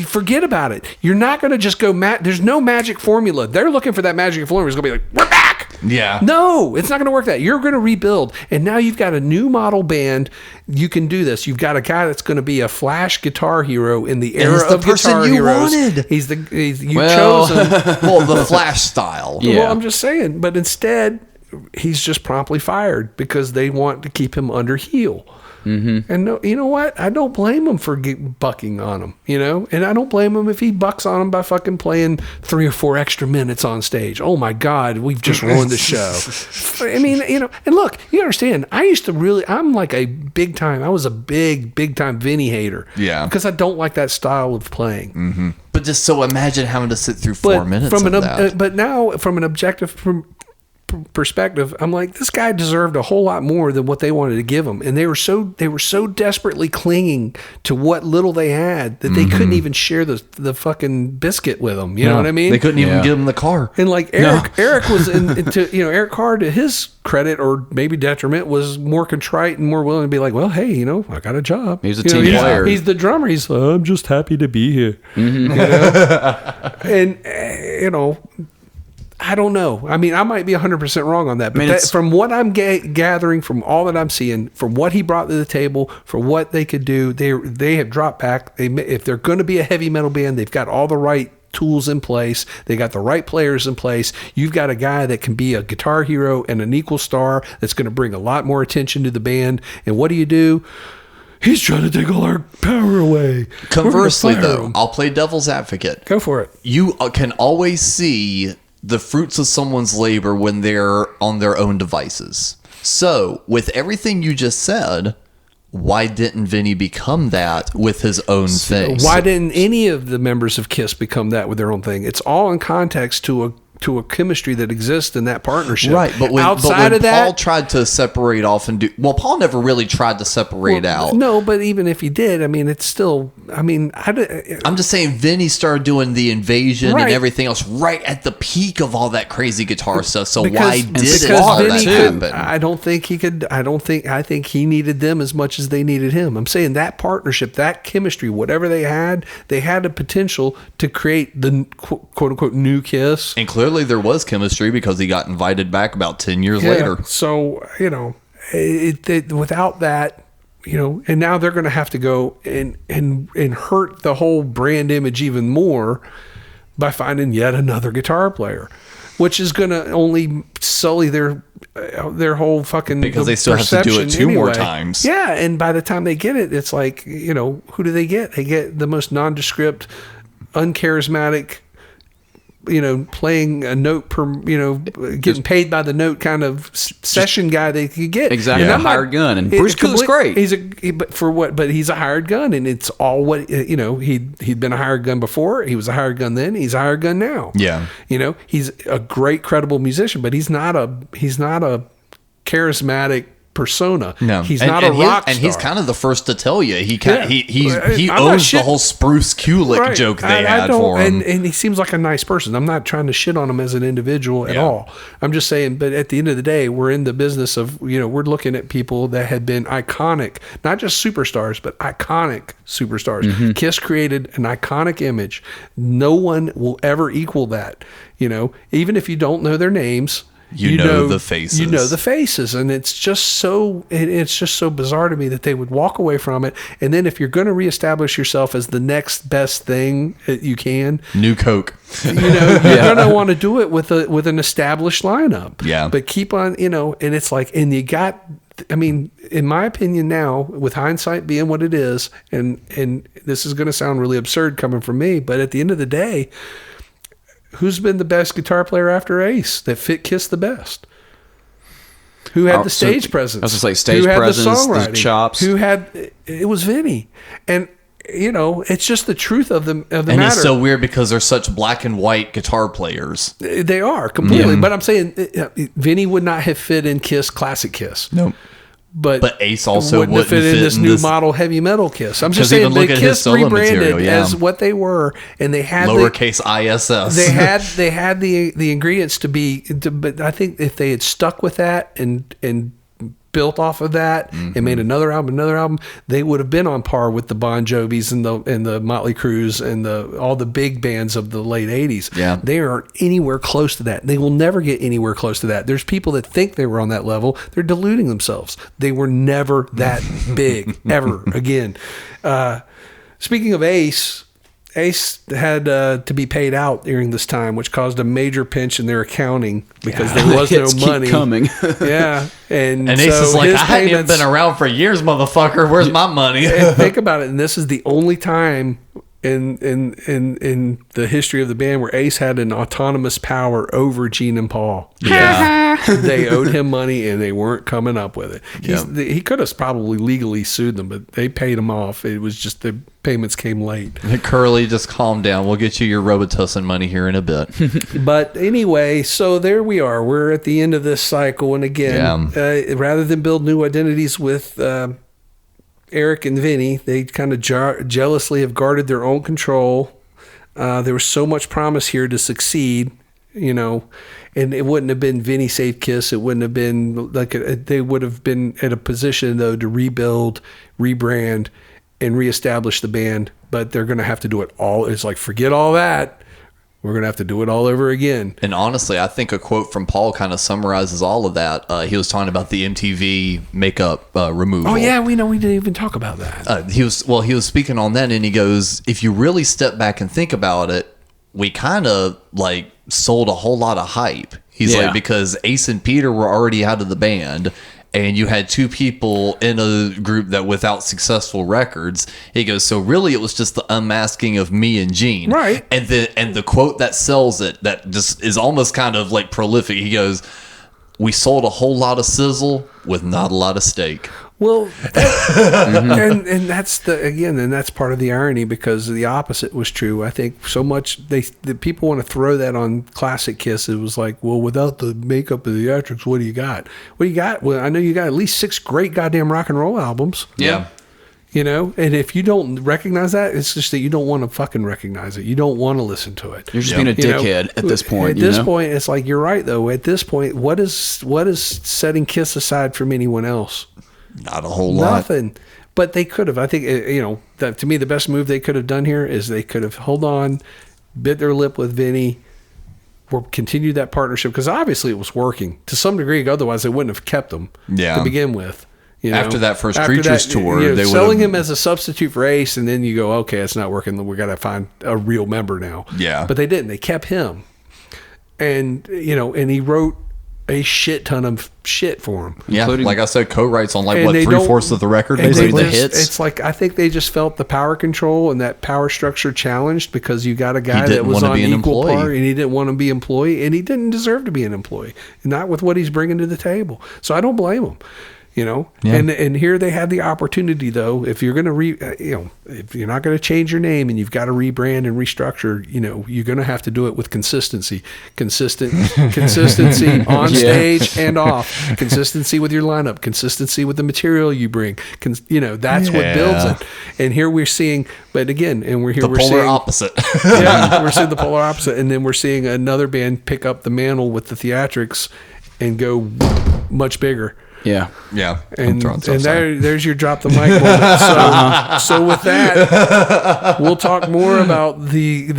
Forget about it. You're not going to just go, there's no magic formula. They're looking for that magic formula. It's going to be like, we're back. Yeah. No, it's not going to work that. You're going to rebuild. And now you've got a new model band. You can do this. You've got a guy that's going to be a flash guitar hero in the era of guitar heroes. Wanted. He's chosen. Well, the Flash style. Yeah. Well, I'm just saying. But instead, he's just promptly fired because they want to keep him under heel. Mm-hmm. And no, you know what? I don't blame him for bucking on him, and I don't blame him if he bucks on him by fucking playing 3 or 4 extra minutes on stage. Oh my God, we've just ruined the show. I mean, and look, you understand, I was a big time Vinny hater. Yeah. Because I don't like that style of playing. Mm-hmm. But just so imagine having to sit through 4 minutes of that. But now, from an objective perspective, I'm like, this guy deserved a whole lot more than what they wanted to give him, and they were so desperately clinging to what little they had that they couldn't even share the fucking biscuit with him. You know what I mean? They couldn't even give him the car. And like Eric was Eric Carr, to his credit or maybe detriment, was more contrite and more willing to be like, well, hey, I got a job. He's a team player. He's the drummer. He's I'm just happy to be here. Mm-hmm. And I don't know. I mean, I might be 100% wrong on that. But from what I'm gathering, from all that I'm seeing, from what he brought to the table, for what they could do, they have dropped back. If they're going to be a heavy metal band, they've got all the right tools in place. They got the right players in place. You've got a guy that can be a guitar hero and an equal star that's going to bring a lot more attention to the band. And what do? He's trying to take all our power away. Conversely, though, I'll play devil's advocate. Go for it. You can always see the fruits of someone's labor when they're on their own devices. So, with everything you just said, why didn't Vinny become that with his own thing? Why didn't any of the members of Kiss become that with their own thing? It's all in context to a chemistry that exists in that partnership. Right, but when outside of that, Paul tried to separate off and Paul never really tried to separate out. No, but even if he did, I mean, it's still, I'm just saying Vinny started doing the Invasion and everything else right at the peak of all that crazy guitar stuff. So why did all that happen? I think he needed them as much as they needed him. I'm saying that partnership, that chemistry, whatever they had the potential to create the quote unquote new Kiss. And clearly there was chemistry because he got invited back about 10 years later. So, without that, and now they're going to have to go and hurt the whole brand image even more by finding yet another guitar player, which is going to only sully their whole fucking because they still have to do it two more times. Yeah, and by the time they get it, it's like, who do they get? They get the most nondescript, uncharismatic, playing a note per, getting paid by the note kind of session guy they could get. Exactly, a hired gun. And Bruce Kulick's great. But he's a hired gun, and it's all what he'd been a hired gun before. He was a hired gun then. He's a hired gun now. Yeah, he's a great, credible musician, but he's not a charismatic persona. No, he's not a rock star. And he's kind of the first to tell you he owns the whole Spruce Kulick joke they had for him. And he seems like a nice person. I'm not trying to shit on him as an individual at all. I'm just saying, but at the end of the day, we're in the business of, we're looking at people that had been iconic, not just superstars, but iconic superstars. Mm-hmm. Kiss created an iconic image. No one will ever equal that. Even if you don't know their names, you know the faces. You know the faces, and it's just so bizarre to me that they would walk away from it. And then if you're going to reestablish yourself as the next best thing that you can, new Coke, you're going to want to do it with an established lineup. Yeah, but keep on, and it's like, and you got. I mean, in my opinion now, with hindsight being what it is, and this is going to sound really absurd coming from me, but at the end of the day, who's been the best guitar player after Ace that fit Kiss the best? Who had the stage presence? I was going to say stage presence, the chops. It was Vinny. And, it's just the truth of the matter. And it's so weird because they're such black and white guitar players. They are, completely. Yeah. But I'm saying Vinny would not have fit in Kiss, classic Kiss. Nope. But Ace also wouldn't have fit in this new model heavy metal Kiss. I'm just saying they Kiss rebranded as what they were, and they had lowercase ISS. They had the ingredients but I think if they had stuck with that and built off of that and made another album, they would have been on par with the Bon Jovis and the Motley Crues and all the big bands of the late 80s. Yeah. They aren't anywhere close to that. They will never get anywhere close to that. There's people that think they were on that level. They're deluding themselves. They were never that big ever again. Speaking of Ace had to be paid out during this time, which caused a major pinch in their accounting because there was no money coming. Yeah, and Ace is like, I hadn't even been around for years, motherfucker. Where's my money? And think about it, and this is the only time in the history of the band where Ace had an autonomous power over Gene and Paul. Yeah. They owed him money and they weren't coming up with it. He could have probably legally sued them, but they paid him off. It was just the payments came late. Curly, just calm down. We'll get you your Robitussin money here in a bit. But anyway, so there we are. We're at the end of this cycle. And again, rather than build new identities with Eric and Vinny, they kind of jealously have guarded their own control. There was so much promise here to succeed, and it wouldn't have been Vinny saved Kiss. It wouldn't have been they would have been at a position though to rebuild, rebrand, and reestablish the band. But they're going to have to do it all. It's like, forget all that. We're going to have to do it all over again. And honestly, I think a quote from Paul kind of summarizes all of that. He was talking about the MTV makeup removal. Oh, yeah, we didn't even talk about that. He was speaking on that, and he goes, if you really step back and think about it, we kind of like sold a whole lot of hype. He's like, because Ace and Peter were already out of the band, and you had two people in a group that without successful records. He goes, so really it was just the unmasking of me and Gene. Right. And the quote that sells it, that just is almost kind of like prolific. He goes, we sold a whole lot of sizzle with not a lot of steak. Well, and that's that's part of the irony, because the opposite was true. I think so much the people want to throw that on classic Kiss. It was like, well, without the makeup and the theatrics, what do you got? What do you got? Well, I know you got at least 6 great goddamn rock and roll albums. Yeah. And if you don't recognize that, it's just that you don't want to fucking recognize it. You don't want to listen to it. You're just being a dickhead at this point. At this point, it's like, you're right though. At this point, what is setting Kiss aside from anyone else? Not a whole lot. Nothing. But they could have. I think, that to me, the best move they could have done here is they could have hold on bit their lip with Vinny, continued that partnership because obviously it was working to some degree. Otherwise, they wouldn't have kept him to begin with. You know, after that first Creatures tour, you know, they selling him as a substitute for Ace, and then you go, okay, it's not working. We got to find a real member now. Yeah, but they didn't. They kept him, and you know, and he wrote a shit ton of shit for him. Yeah, like I said, co-writes on like what 3/4 of the record, basically the hits. It's like I think they just felt the power control and that power structure challenged because you got a guy that was on equal par, and he didn't want to be an employee, and he didn't deserve to be an employee, not with what he's bringing to the table. So I don't blame him. You know, and here they had the opportunity though. If you're going to if you're not going to change your name and you've got to rebrand and restructure, you know, you're going to have to do it with consistency on stage and off, consistency with your lineup, consistency with the material you bring. You know, that's what builds it. And here we're seeing, but again, and we're polar seeing opposite. we're seeing the polar opposite, and then we're seeing another band pick up the mantle with the theatrics and go much bigger. Yeah. And there's your drop the mic moment. So with that, we'll talk more about the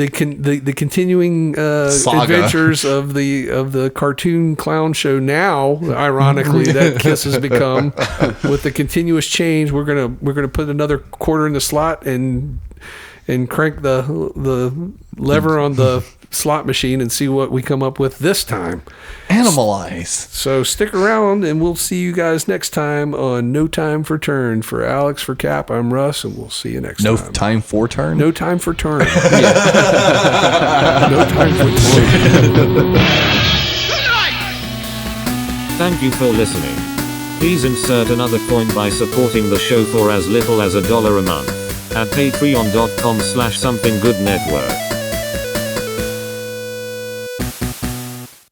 continuing adventures of the cartoon clown show. Now, ironically, that Kiss has become with the continuous change. We're gonna put another quarter in the slot and crank the lever on the slot machine and see what we come up with this time. Animalize. So stick around and we'll see you guys next time on No Time for Turn. For Alex, for Cap, I'm Russ, and we'll see you next time. No time for turn? No time for turn. No time for turn. Thank you for listening. Please insert another coin by supporting the show for as little as $1 a month at patreon.com/somethinggoodnetwork.